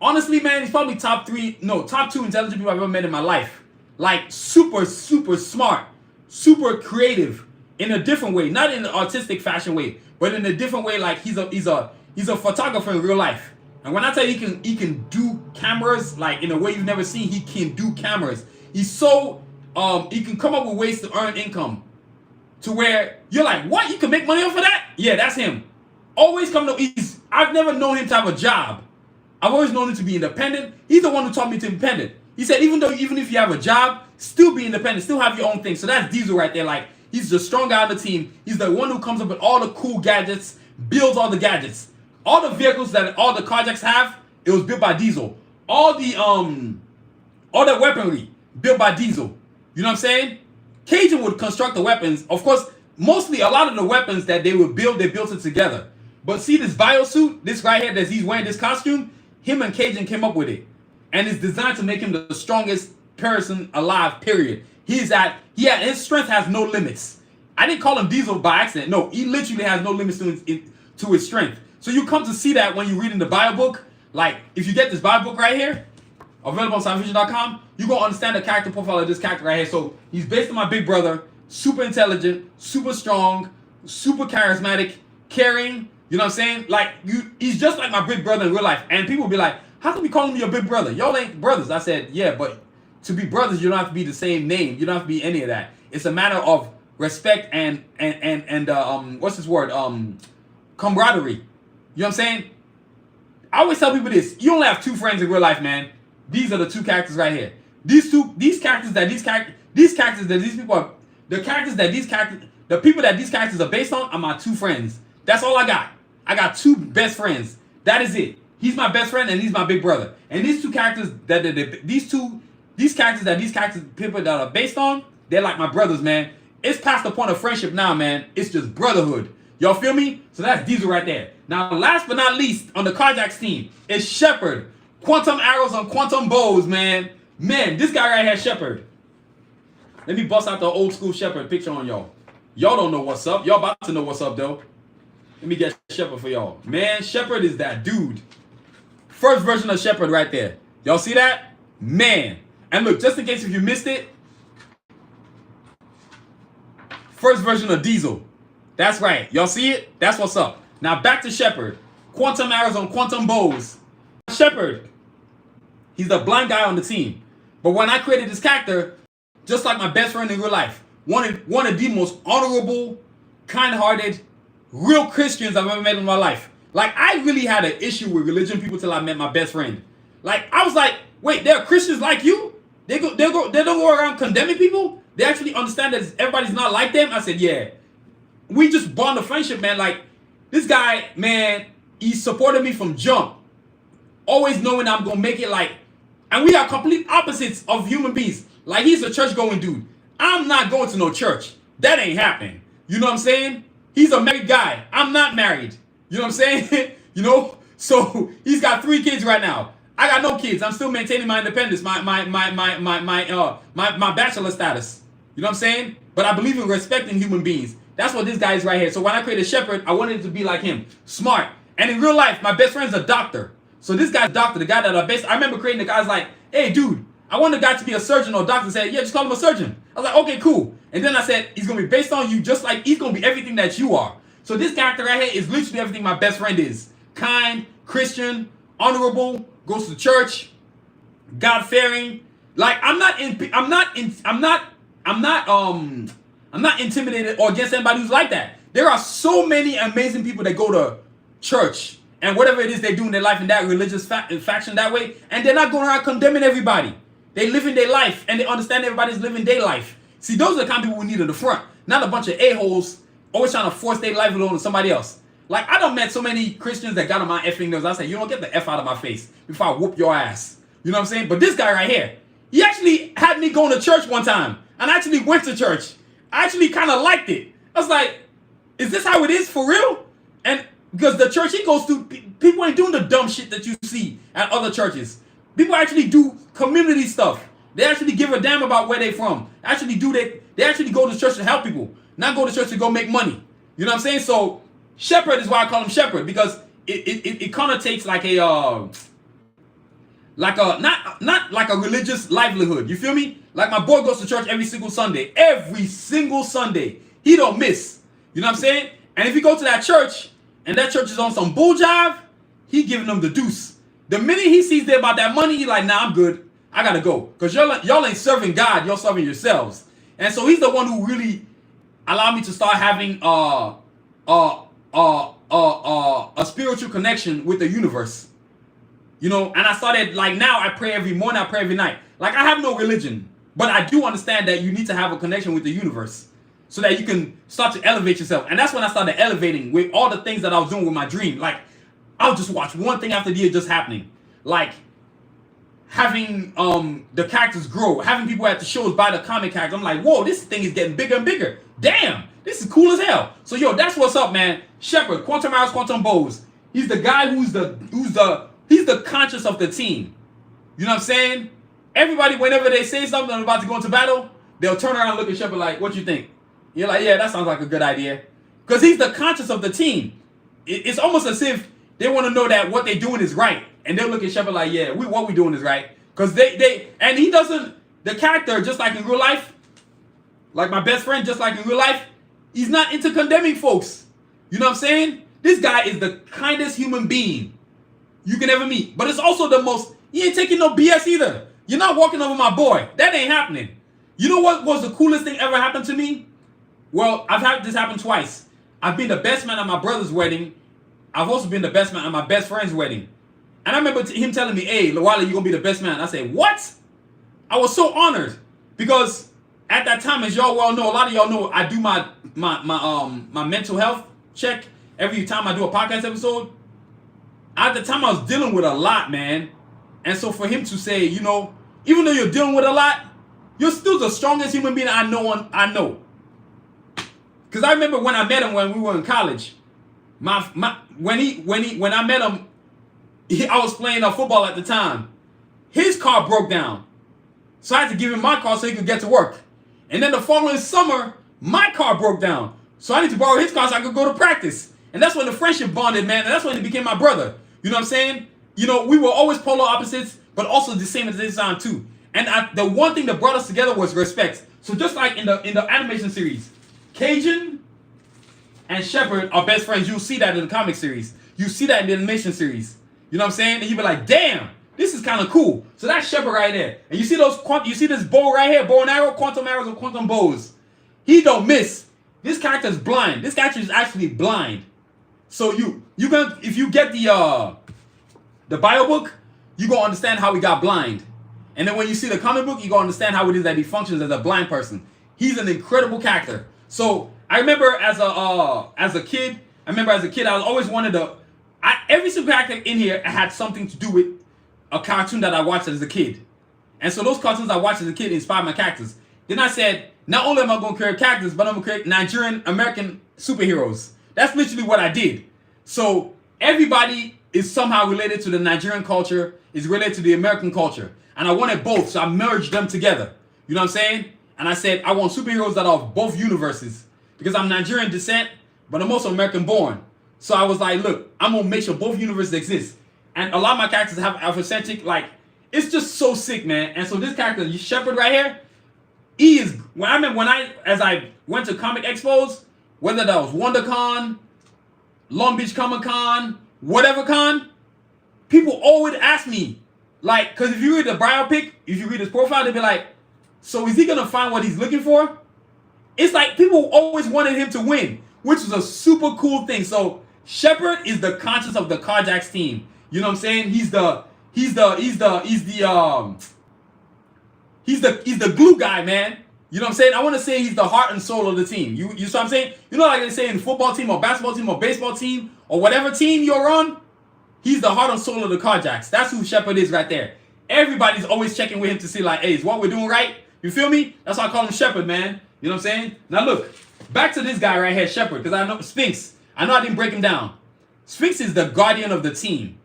honestly, man, he's probably top 2 intelligent people I've ever met in my life. Like super smart, super creative in a different way, not in an artistic fashion way, but in a different way. Like he's a photographer in real life. And when I tell you he can do cameras like in a way you've never seen, he can do cameras. He's so he can come up with ways to earn income to where you're like, what? You can make money off of that? Yeah, that's him. Always I've never known him to have a job. I've always known him to be independent. He's the one who taught me to be independent. He said, even if you have a job, still be independent, still have your own thing. So that's Diesel right there. Like, he's the strong guy on the team. He's the one who comes up with all the cool gadgets, builds all the gadgets. All the vehicles that all the Karjakz have, it was built by Diesel. All the weaponry built by Diesel. You know what I'm saying? Cajun would construct the weapons. Of course, mostly a lot of the weapons that they would build, they built it together. But see this biosuit, this right here that he's wearing, this costume, him and Cajun came up with it. And it's designed to make him the strongest person alive, period. His strength has no limits. I didn't call him Diesel by accident. No, he literally has no limits to his strength. So you come to see that when you read in the bio book. Like, if you get this bio book right here, available on sciencevision.com, you're going to understand the character profile of this character right here. So he's based on my big brother, super intelligent, super strong, super charismatic, caring. You know what I'm saying? Like, he's just like my big brother in real life. And people be like, how come you calling me your big brother? Y'all ain't brothers. I said, yeah, but to be brothers, you don't have to be the same name. You don't have to be any of that. It's a matter of respect and what's this word? Camaraderie. You know what I'm saying? I always tell people this. You only have 2 friends in real life, man. These are the 2 characters right here. The people that these characters are based on are my 2 friends. That's all I got. I got 2 best friends. That is it. He's my best friend and he's my big brother. And these 2 characters these characters people that are based on, they're like my brothers, man. It's past the point of friendship now, man. It's just brotherhood. Y'all feel me? So that's Diesel right there. Now, last but not least, on the Karjakz team is Shepard. Quantum arrows on quantum bows, man. Man, this guy right here, Shepard. Let me bust out the old school Shepard picture on y'all. Y'all don't know what's up. Y'all about to know what's up, though. Let me get Shepard for y'all. Man, Shepard is that dude. First version of Shepard right there. Y'all see that? Man. And look, just in case if you missed it, first version of Diesel. That's right. Y'all see it? That's what's up. Now back to Shepard. Quantum arrows on quantum bows. Shepard, he's the blind guy on the team. But when I created this character, just like my best friend in real life, one of the most honorable, kind-hearted, real Christians I've ever met in my life. Like, I really had an issue with religion people till I met my best friend. Like, I was like, wait, there are Christians like you? They don't go around condemning people? They actually understand that everybody's not like them? I said, yeah. We just bond a friendship, man. Like, this guy, man, he supported me from jump. Always knowing I'm going to make it, like, and we are complete opposites of human beings. Like, he's a church-going dude. I'm not going to no church. That ain't happening. You know what I'm saying? He's a married guy. I'm not married. You know what I'm saying? You know? So, he's got 3 kids right now. I got no kids. I'm still maintaining my independence, my bachelor status. You know what I'm saying? But I believe in respecting human beings. That's what this guy is right here. So when I created Shepard, I wanted it to be like him. Smart. And in real life, my best friend's a doctor. So this guy's a doctor, the guy that I based. I remember creating the guy's like, hey, dude, I want the guy to be a surgeon or a doctor. Said, yeah, just call him a surgeon. I was like, okay, cool. And then I said, he's going to be based on you just like he's going to be everything that you are. So this character right here is literally everything my best friend is. Kind, Christian, honorable, goes to church, God-fearing. Like, I'm not intimidated or against anybody who's like that. There are so many amazing people that go to church and whatever it is they do in their life in that religious faction that way, and they're not going around condemning everybody. They live in their life and they understand everybody's living their life. See, those are the kind of people we need in the front, not a bunch of a-holes always trying to force their livelihood on somebody else. Like, I done met so many Christians that got on my effing nerves. I say, you don't get the F out of my face before I whoop your ass. You know what I'm saying? But this guy right here, he actually had me going to church one time, and I actually went to church. I actually kind of liked it. I was like, is this how it is for real? And because the church he goes to, people ain't doing the dumb shit that you see at other churches. People actually do community stuff. They actually give a damn about where they from. They actually go to church to help people, not go to church to go make money. You know what I'm saying? So Shepard is why I call him Shepard, because it kind of takes like a not like a religious livelihood. You feel me? Like, my boy goes to church every single Sunday. Every single Sunday. He don't miss. You know what I'm saying? And if you go to that church and that church is on some bull jive, he giving them the deuce. The minute he sees there about that money, he like, nah, I'm good. I gotta go. Because y'all ain't serving God, y'all serving yourselves. And so he's the one who really allowed me to start having a spiritual connection with the universe. You know, and I started, like, now I pray every morning, I pray every night. Like, I have no religion, but I do understand that you need to have a connection with the universe so that you can start to elevate yourself. And that's when I started elevating with all the things that I was doing with my dream. Like, I'll just watch one thing after the other just happening. Like, having the characters grow, having people at the shows buy the comic characters. I'm like, whoa, this thing is getting bigger and bigger. Damn, this is cool as hell. So, yo, that's what's up, man. Shepard, Quantum Arrows, Quantum Bows. He's the guy he's the conscience of the team. You know what I'm saying? Everybody, whenever they say something about to go into battle, they'll turn around and look at Shepard like, what you think? You're like, yeah, that sounds like a good idea. Because he's the conscience of the team. It's almost as if they want to know that what they're doing is right. And they'll look at Shepard like, yeah, what we doing is right. Because and he doesn't, the character, just like in real life, like my best friend, just like in real life, he's not into condemning folks. You know what I'm saying? This guy is the kindest human being you can ever meet. But it's also the most, he ain't taking no BS either. You're not walking over my boy. That ain't happening. You know what was the coolest thing ever happened to me? Well, I've had this happen twice. I've been the best man at my brother's wedding. I've also been the best man at my best friend's wedding. And I remember him telling me, hey, Lawale, you're going to be the best man. I said, what? I was so honored. Because at that time, as y'all well know, a lot of y'all know, I do my mental health check. every time I do a podcast episode, at the time I was dealing with a lot, man. And so for him to say, you know, even though you're dealing with a lot, you're still the strongest human being I know. Because I remember when I met him when we were in college. When I met him, I was playing football at the time. His car broke down. So I had to give him my car so he could get to work. And then the following summer, my car broke down. So I need to borrow his car so I could go to practice. And that's when the friendship bonded, man. And that's when he became my brother. You know what I'm saying? You know, we were always polar opposites, but also the same at the same time too. And the one thing that brought us together was respect. So just like in the animation series, Cajun and Shepard are best friends. You'll see that in the comic series. You see that in the animation series. You know what I'm saying? And you'll be like, damn, this is kind of cool. So that's Shepard right there. And you see this bow right here, bow and arrow, quantum arrows and quantum bows. He don't miss. This character's blind. This character is actually blind. So if you get the bio book, you gonna understand how he got blind. And then when you see the comic book, you gonna understand how it is that he functions as a blind person. He's an incredible character. So I remember as a kid, I was always wanted to. Every single character in here had something to do with a cartoon that I watched as a kid. And so those cartoons I watched as a kid inspired my characters. Then I said, not only am I going to create characters, but I'm going to create Nigerian American superheroes. That's literally what I did. So everybody is somehow related to the Nigerian culture, is related to the American culture. And I wanted both, so I merged them together. You know what I'm saying? And I said, I want superheroes that are of both universes. Because I'm Nigerian descent, but I'm also American born. So I was like, look, I'm going to make sure both universes exist. And a lot of my characters have Afrocentric, like, it's just so sick, man. And so this character, Shepard right here, he is, as I went to comic expos, whether that was WonderCon, Long Beach Comic Con, whatever con, people always ask me, like, because if you read the biopic, if you read his profile, they'll be like, so is he going to find what he's looking for? It's like people always wanted him to win, which was a super cool thing. So Shepard is the conscience of the Karjakz team. You know what I'm saying? He's the glue guy, man. You know what I'm saying? I want to say he's the heart and soul of the team. You see what I'm saying? You know, like they say in football team or basketball team or baseball team or whatever team you're on, he's the heart and soul of the Karjakz. That's who Shepard is right there. Everybody's always checking with him to see like, hey, is what we're doing right? You feel me? That's why I call him Shepard, man. You know what I'm saying? Now look, back to this guy right here, Shepard, because I know Sphinx. I know I didn't break him down. Sphinx is the guardian of the team.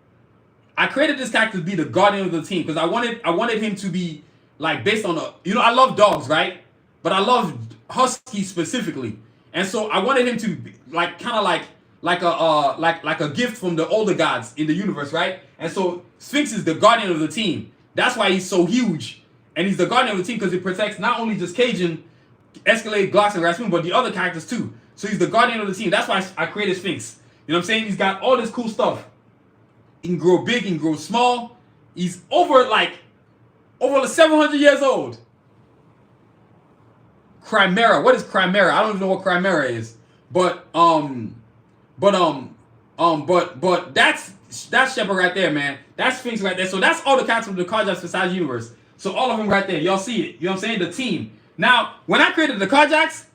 I created this character to be the guardian of the team because I wanted him to be like based on I love dogs, right? But I love huskies specifically. And so I wanted him to be like kind of like a gift from the older gods in the universe, right? And so Sphinx is the guardian of the team. That's why he's so huge. And he's the guardian of the team because he protects not only just Cajun, Escalade, Glox, and Rasputin, but the other characters too. So he's the guardian of the team. That's why I created Sphinx. You know what I'm saying? He's got all this cool stuff. He can grow big, he can grow small. He's over 700 years old. Chimera. What is Chimera? I don't even know what Chimera is. But that's Shepard right there, man. That's Sphinx right there. So that's all the characters of the Karjakz Vs Assassins universe. So all of them right there. Y'all see it. You know what I'm saying? The team. Now, when I created the Karjakz,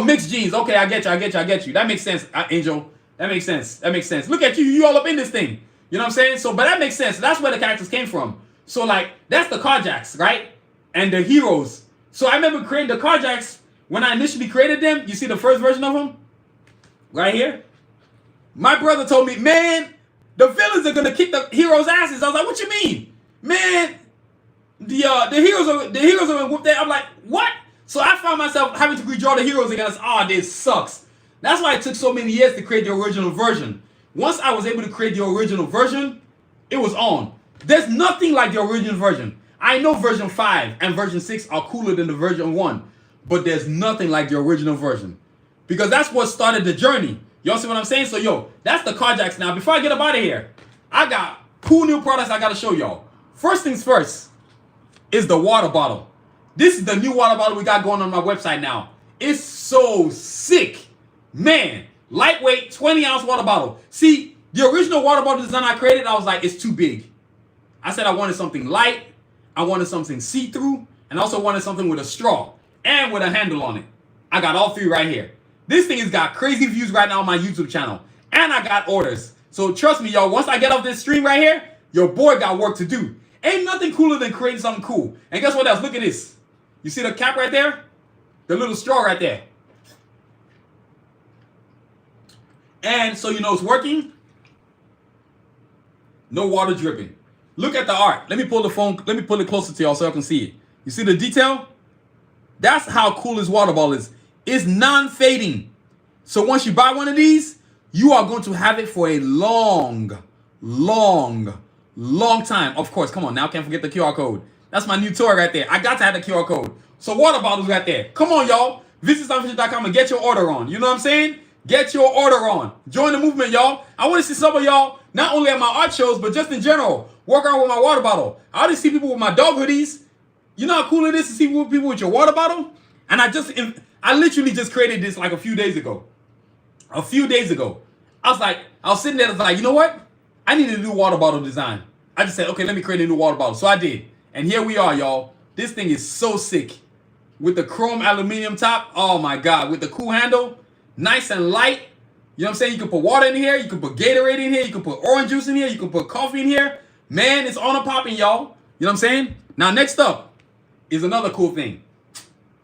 mixed genes. Okay, I get you. That makes sense, Angel. That makes sense. Look at you. You all up in this thing. You know what I'm saying? So, but that makes sense. That's where the characters came from. So, like, that's the Karjakz, right? And the heroes. So, I remember creating the Karjakz when I initially created them. You see the first version of them? Right here. My brother told me, man, the villains are going to kick the heroes' asses. I was like, what you mean? Man, the heroes are going to whoop that. I'm like, what? So, I found myself having to redraw the heroes again. This sucks. That's why it took so many years to create the original version. Once I was able to create the original version, it was on. There's nothing like the original version. I know version 5 and version 6 are cooler than the version 1, but there's nothing like the original version. Because that's what started the journey. Y'all see what I'm saying? So, yo, that's the Karjakz. Now, before I get up out of here, I got cool new products I got to show y'all. First things first is the water bottle. This is the new water bottle we got going on my website now. It's so sick. Man, lightweight 20-ounce water bottle. See, the original water bottle design I created, I was like, it's too big. I said I wanted something light, I wanted something see-through, and I also wanted something with a straw and with a handle on it. I got all three right here. This thing has got crazy views right now on my YouTube channel. And I got orders. So trust me, y'all, once I get off this stream right here, your boy got work to do. Ain't nothing cooler than creating something cool. And guess what else? Look at this. You see the cap right there? The little straw right there. And so you know it's working. No water dripping. Look at the art. Let me pull the phone. Let me pull it closer to y'all so y'all can see it. You see the detail? That's how cool this water bottle is. It's non-fading. So once you buy one of these, you are going to have it for a long time. Of course, come on now. Can't forget the QR code. That's my new toy right there. I got to have the QR code. So water bottles right there. Come on, y'all. Visit sunfisher.com and get your order on. You know what I'm saying? Get your order on. Join the movement, y'all. I want to see some of y'all, not only at my art shows, but just in general, walk around with my water bottle. I already see people with my dog hoodies. You know how cool it is to see people with your water bottle? And I literally just created this like a few days ago. I was sitting there, I was like, you know what? I need a new water bottle design. I just said, okay, let me create a new water bottle. So I did. And here we are, y'all. This thing is so sick. With the chrome aluminum top. Oh my God. With the cool handle. Nice and light. You know what I'm saying? You can put water in here. You can put Gatorade in here. You can put orange juice in here. You can put coffee in here. Man, it's on and popping, y'all. You know what I'm saying? Now, next up is another cool thing.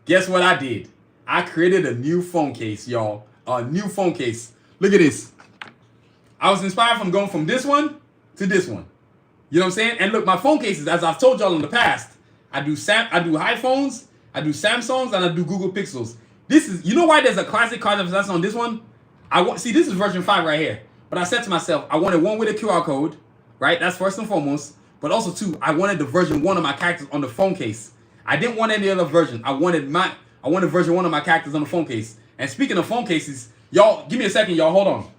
Guess what I did? I created a new phone case, y'all. A new phone case. Look at this. I was inspired from going from this one to this one. You know what I'm saying? And look, my phone cases, as I've told y'all in the past, I do iPhones, I do Samsungs, and I do Google Pixels. This is, you know why there's a classic Karjakz Vs Assassins on this one? See, this is version 5 right here. But I said to myself, I wanted one with a QR code, right? That's first and foremost. But also, too, I wanted the version 1 of my characters on the phone case. I didn't want any other version. I wanted version 1 of my characters on the phone case. And speaking of phone cases, y'all, give me a second, y'all. Hold on.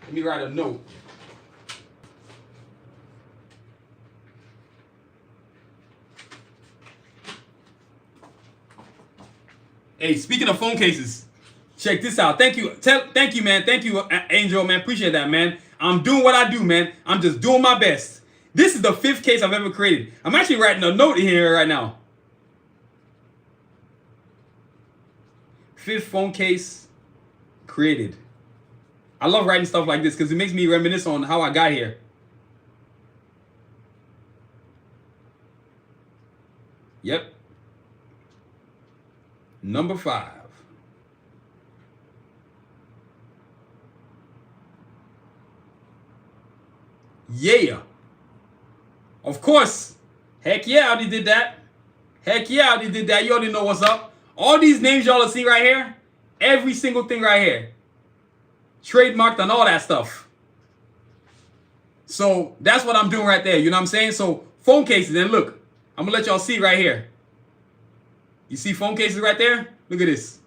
Let me write a note. Hey, speaking of phone cases, check this out. Thank you. Thank you, man. Thank you, Angel, man. Appreciate that, man. I'm doing what I do, man. I'm just doing my best. This is the 5th case I've ever created. I'm actually writing a note in here right now. 5th phone case created. I love writing stuff like this because it makes me reminisce on how I got here. Yep. Number 5. Yeah. Of course. Heck yeah, I already did that. Heck yeah, I already did that. You already know what's up. All these names y'all see right here. Every single thing right here. Trademarked and all that stuff. So that's what I'm doing right there. You know what I'm saying? So phone cases. And look, I'm going to let y'all see right here. You see phone cases right there? Look at this.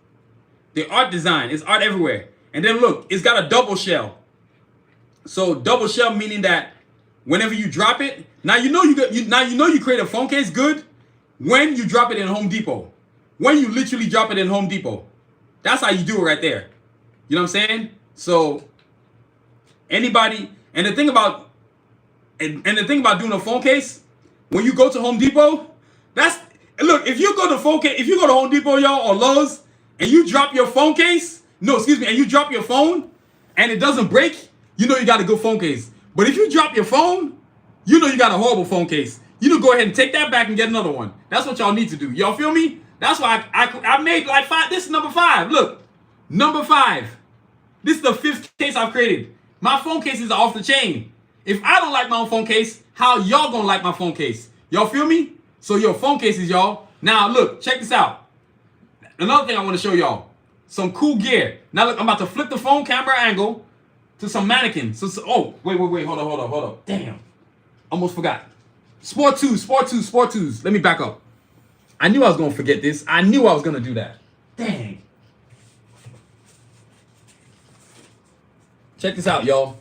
The art design. It's art everywhere. And then look, it's got a double shell. So double shell meaning that whenever you drop it, now you know you create a phone case good when you drop it in Home Depot. When you literally drop it in Home Depot. That's how you do it right there. You know what I'm saying? So anybody, and the thing about doing a phone case, when you go to Home Depot, look, if you go to Home Depot, y'all, or Lowe's, and you drop your phone case, and you drop your phone and it doesn't break, you know you got a good phone case. But if you drop your phone, you know you got a horrible phone case. You know, go ahead and take that back and get another one. That's what y'all need to do. Y'all feel me? That's why I made like 5. This is number 5. Look, number 5. This is the 5th case I've created. My phone cases are off the chain. If I don't like my own phone case, how y'all gonna like my phone case? Y'all feel me? So your phone cases, y'all. Now look, check this out. Another thing I want to show y'all. Some cool gear. Now look, I'm about to flip the phone camera angle to some mannequins. Oh, wait. Hold up. Damn. Almost forgot. Sport 2s. Let me back up. I knew I was going to forget this. I knew I was going to do that. Dang. Check this out, y'all.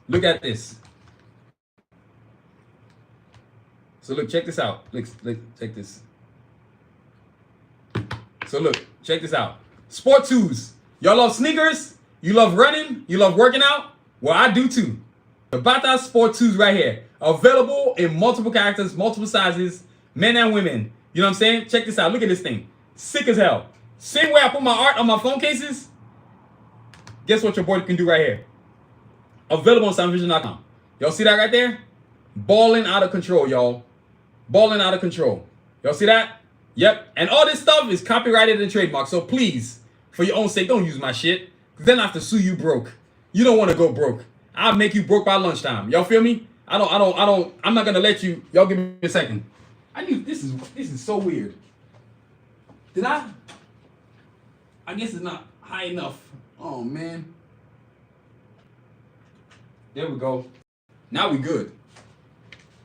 Look at this. So look, check this out. Look, check this. So look, check this out. Sport 2s. Y'all love sneakers? You love running? You love working out? Well, I do too. The Bata Sport 2s right here. Available in multiple characters, multiple sizes, men and women. You know what I'm saying? Check this out. Look at this thing. Sick as hell. Same way I put my art on my phone cases. Guess what your boy can do right here? Available on soundvision.com. Y'all see that right there? Balling out of control, y'all. Balling out of control. Y'all see that? Yep. And all this stuff is copyrighted and trademarked. So please, for your own sake, don't use my shit. Because then I have to sue you broke. You don't want to go broke. I'll make you broke by lunchtime. Y'all feel me? I'm not gonna let you. Y'all give me a second. I knew this is so weird. Did I guess it's not high enough. Oh man. There we go. Now we good.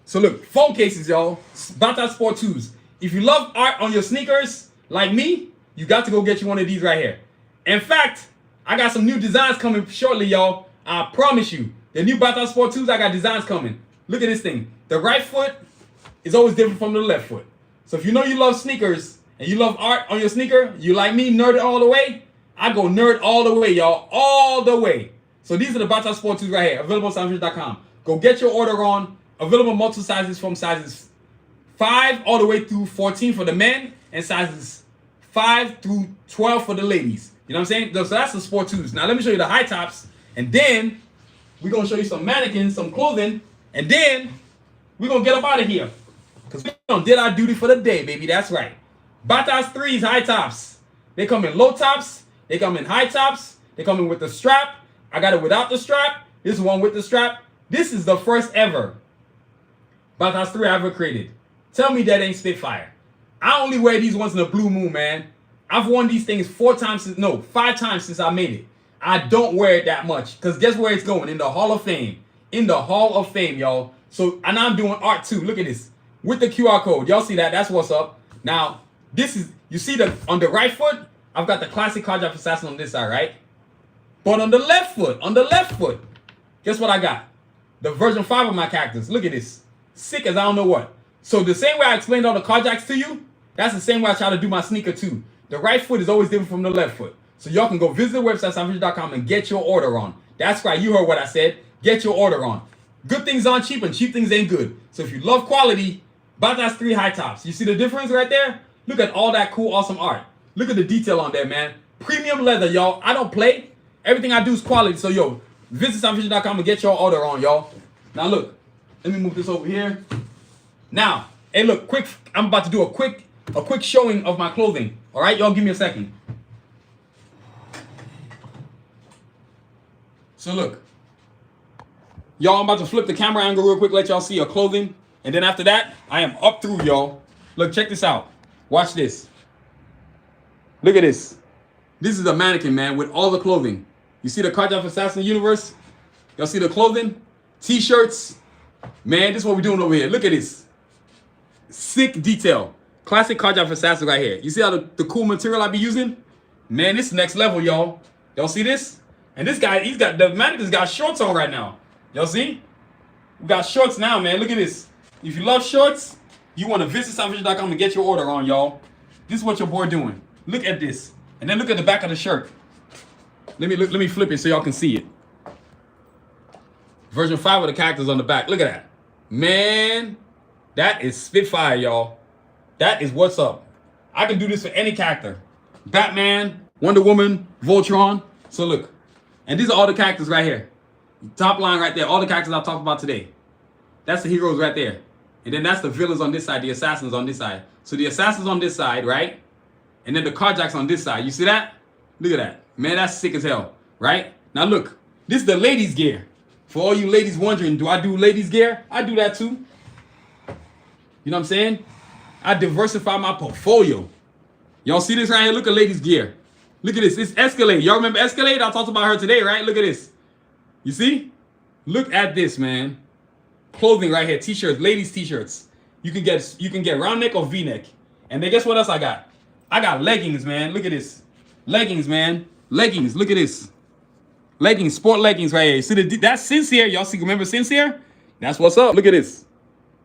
So look, phone cases, y'all. Bata Sport 2s. If you love art on your sneakers, like me, you got to go get you one of these right here. In fact, I got some new designs coming shortly, y'all. I promise you. The new Bata Sport 2s, I got designs coming. Look at this thing. The right foot is always different from the left foot. So if you know you love sneakers and you love art on your sneaker, you like me, nerd it all the way, I go nerd all the way, y'all. All the way. So these are the Bata Sport 2s right here. Available on soundvision.com. Go get your order on. Available multiple sizes from sizes 5 all the way through 14 for the men and sizes 5 through 12 for the ladies. You know what I'm saying? So that's the Sport 2s. Now let me show you the high tops. And then we're going to show you some mannequins, some clothing. And then we're going to get up out of here. Because we did our duty for the day, baby. That's right. Bata's 3s, high tops. They come in low tops. They come in high tops. They come in with the strap. I got it without the strap. This is one with the strap. This is the first ever Bata's 3 I ever created. Tell me that ain't Spitfire. I only wear these once in a blue moon, man. I've worn these things 5 times since I made it. I don't wear it that much. Because guess where it's going? In the Hall of Fame. In the Hall of Fame, y'all. So, and I'm doing art too. Look at this. With the QR code. Y'all see that? That's what's up. Now, this is, you see the, on the right foot, I've got the classic Karjakz Vs Assassins on this side, right? But on the left foot, guess what I got? The version 5 of my characters. Look at this. Sick as I don't know what. So the same way I explained all the Karjakz to you, that's the same way I try to do my sneaker too. The right foot is always different from the left foot. So y'all can go visit the website, soundvision.com, and get your order on. That's right, you heard what I said. Get your order on. Good things aren't cheap and cheap things ain't good. So if you love quality, Bata's 3 high tops. You see the difference right there? Look at all that cool, awesome art. Look at the detail on there, man. Premium leather, y'all. I don't play. Everything I do is quality. So yo, visit soundvision.com and get your order on, y'all. Now look, let me move this over here. Now, hey look, quick, I'm about to do a quick showing of my clothing. All right, y'all give me a second. So look, y'all, I'm about to flip the camera angle real quick, let y'all see your clothing. And then after that, I am up through, y'all. Look, check this out. Watch this. Look at this. This is a mannequin, man, with all the clothing. You see the Karjakz Vs Assassins universe? Y'all see the clothing? T-shirts. Man, this is what we're doing over here. Look at this. Sick detail. Classic Karjakz Vs Assassins right here. You see how the cool material I be using? Man, this is next level, y'all. Y'all see this? And this guy, the mannequin's got shorts on right now. Y'all see? We got shorts now, man. Look at this. If you love shorts, you want to visit soundvision.com and get your order on, y'all. This is what your boy doing. Look at this. And then look at the back of the shirt. Let me flip it so y'all can see it. Version 5 of the characters on the back. Look at that. Man, that is Spitfire, y'all. That is what's up. I can do this for any character. Batman, Wonder Woman, Voltron. So look. And these are all the characters right here. Top line right there. All the characters I'll talk about today. That's the heroes right there. And then that's the villains on this side. The assassins on this side. So the assassins on this side, right? And then the Karjakz on this side. You see that? Look at that. Man, that's sick as hell. Right? Now look. This is the ladies' gear. For all you ladies wondering, do I do ladies' gear? I do that too. You know what I'm saying? I diversify my portfolio. Y'all see this right here? Look at ladies' gear. Look at this. It's Escalade. Y'all remember Escalade? I talked about her today, right? Look at this. You see? Look at this, man. Clothing right here. T-shirts. Ladies' t-shirts. You can get round neck or V-neck. And then guess what else I got? I got leggings, man. Look at this. Leggings, man. Leggings. Look at this. Leggings. Sport leggings right here. See that's Sincere. Y'all see? Remember Sincere? That's what's up. Look at this.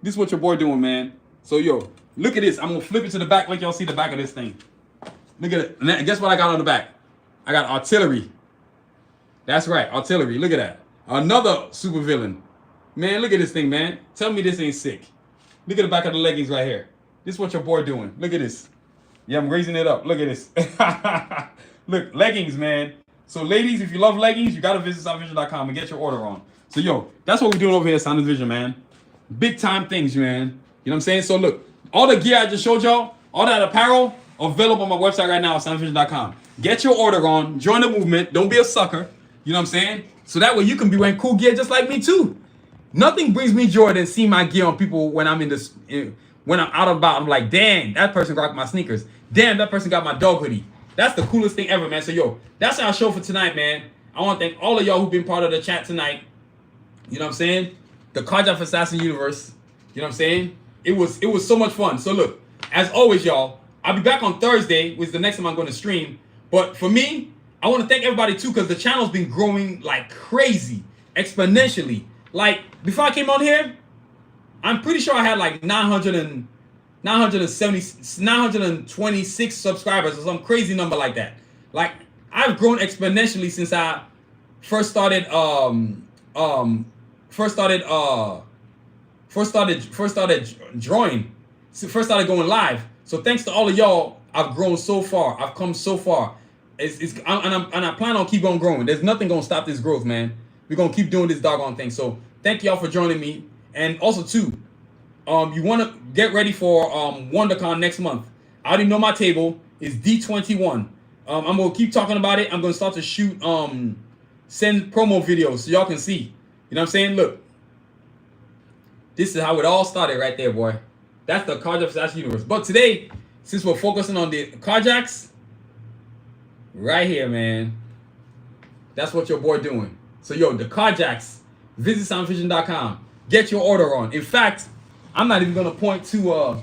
This is what your boy doing, man. So yo, look at this. I'm gonna flip it to the back. Let y'all see the back of this thing. Look at it. And guess what I got on the back? I got artillery. That's right, artillery. Look at that. Another super villain. Man, look at this thing, man. Tell me this ain't sick. Look at the back of the leggings right here. This is what your boy doing. Look at this. Yeah, I'm raising it up. Look at this. Look, leggings, man. So, ladies, if you love leggings, you got to visit SanusiVision.com and get your order on. So, yo, that's what we're doing over here at Sanusi Vision, man. Big time things, man. You know what I'm saying? So, look, all the gear I just showed y'all, all that apparel, available on my website right now at SanusiVision.com. Get your order on. Join the movement. Don't be a sucker. You know what I'm saying? So that way you can be wearing cool gear just like me, too. Nothing brings me joy than seeing my gear on people when I'm in this, when I'm out and about. I'm like, damn, that person rocked my sneakers. Damn, that person got my dog hoodie. That's the coolest thing ever, man. So, yo, that's our show for tonight, man. I want to thank all of y'all who've been part of the chat tonight. You know what I'm saying? The Karjakz Vs Assassins universe. You know what I'm saying? It was so much fun. So, look, as always, y'all, I'll be back on Thursday, which is the next time I'm going to stream. But for me, I want to thank everybody, too, because the channel's been growing like crazy, exponentially. Like, before I came on here, I'm pretty sure I had like 926 subscribers or some crazy number like that. Like, I've grown exponentially since I first started going live. So thanks to all of y'all, I've grown so far. I've come so far. I plan on keep on growing. There's nothing gonna stop this growth, man. We're gonna keep doing this doggone thing. So thank y'all for joining me. And also too, you wanna get ready for WonderCon next month. I already know my table is D21. I'm gonna keep talking about it. I'm gonna start to shoot send promo videos so y'all can see. You know what I'm saying? Look. This is how it all started right there, boy. That's the Karjakz Vs Assassins universe. But today, since we're focusing on the Karjakz, right here, man. That's what your boy doing. So, yo, the Karjakz, visit SanusiVision.com. Get your order on. In fact, I'm not even going to point to,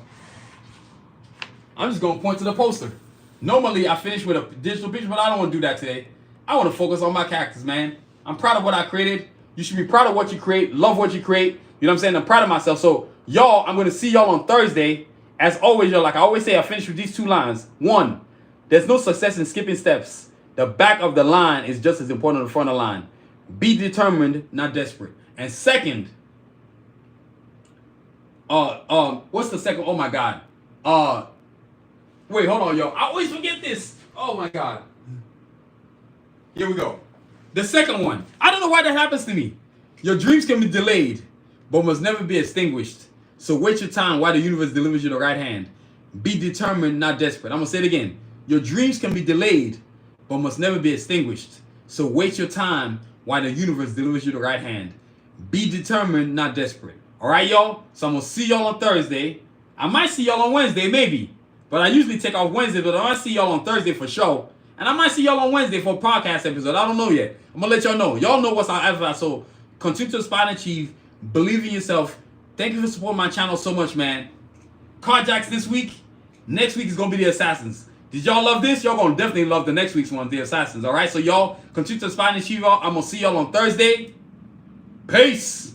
I'm just going to point to the poster. Normally, I finish with a digital picture, but I don't want to do that today. I want to focus on my characters, man. I'm proud of what I created. You should be proud of what you create. Love what you create. You know what I'm saying? I'm proud of myself. So, y'all, I'm going to see y'all on Thursday. As always, y'all, like I always say, I finish with these two lines. One, there's no success in skipping steps. The back of the line is just as important as the front of the line. Be determined, not desperate. And second, what's the second? Oh my God. Wait, hold on, yo. I always forget this. Oh my God. Here we go. The second one. I don't know why that happens to me. Your dreams can be delayed, but must never be extinguished. So wait your time while the universe delivers you the right hand. Be determined, not desperate. I'm going to say it again. Your dreams can be delayed, but must never be extinguished. So wait your time while the universe delivers you the right hand. Be determined, not desperate. All right, y'all? So I'm going to see y'all on Thursday. I might see y'all on Wednesday, maybe. But I usually take off Wednesday, but I might see y'all on Thursday for show. And I might see y'all on Wednesday for a podcast episode. I don't know yet. I'm going to let y'all know. Y'all know what's our advice. So continue to aspire and achieve. Believe in yourself. Thank you for supporting my channel so much, man. Karjakz this week. Next week is going to be the Assassins. Did y'all love this? Y'all going to definitely love the next week's one, the Assassins. All right? So y'all continue to aspire and achieve. I'm going to see y'all on Thursday. Peace.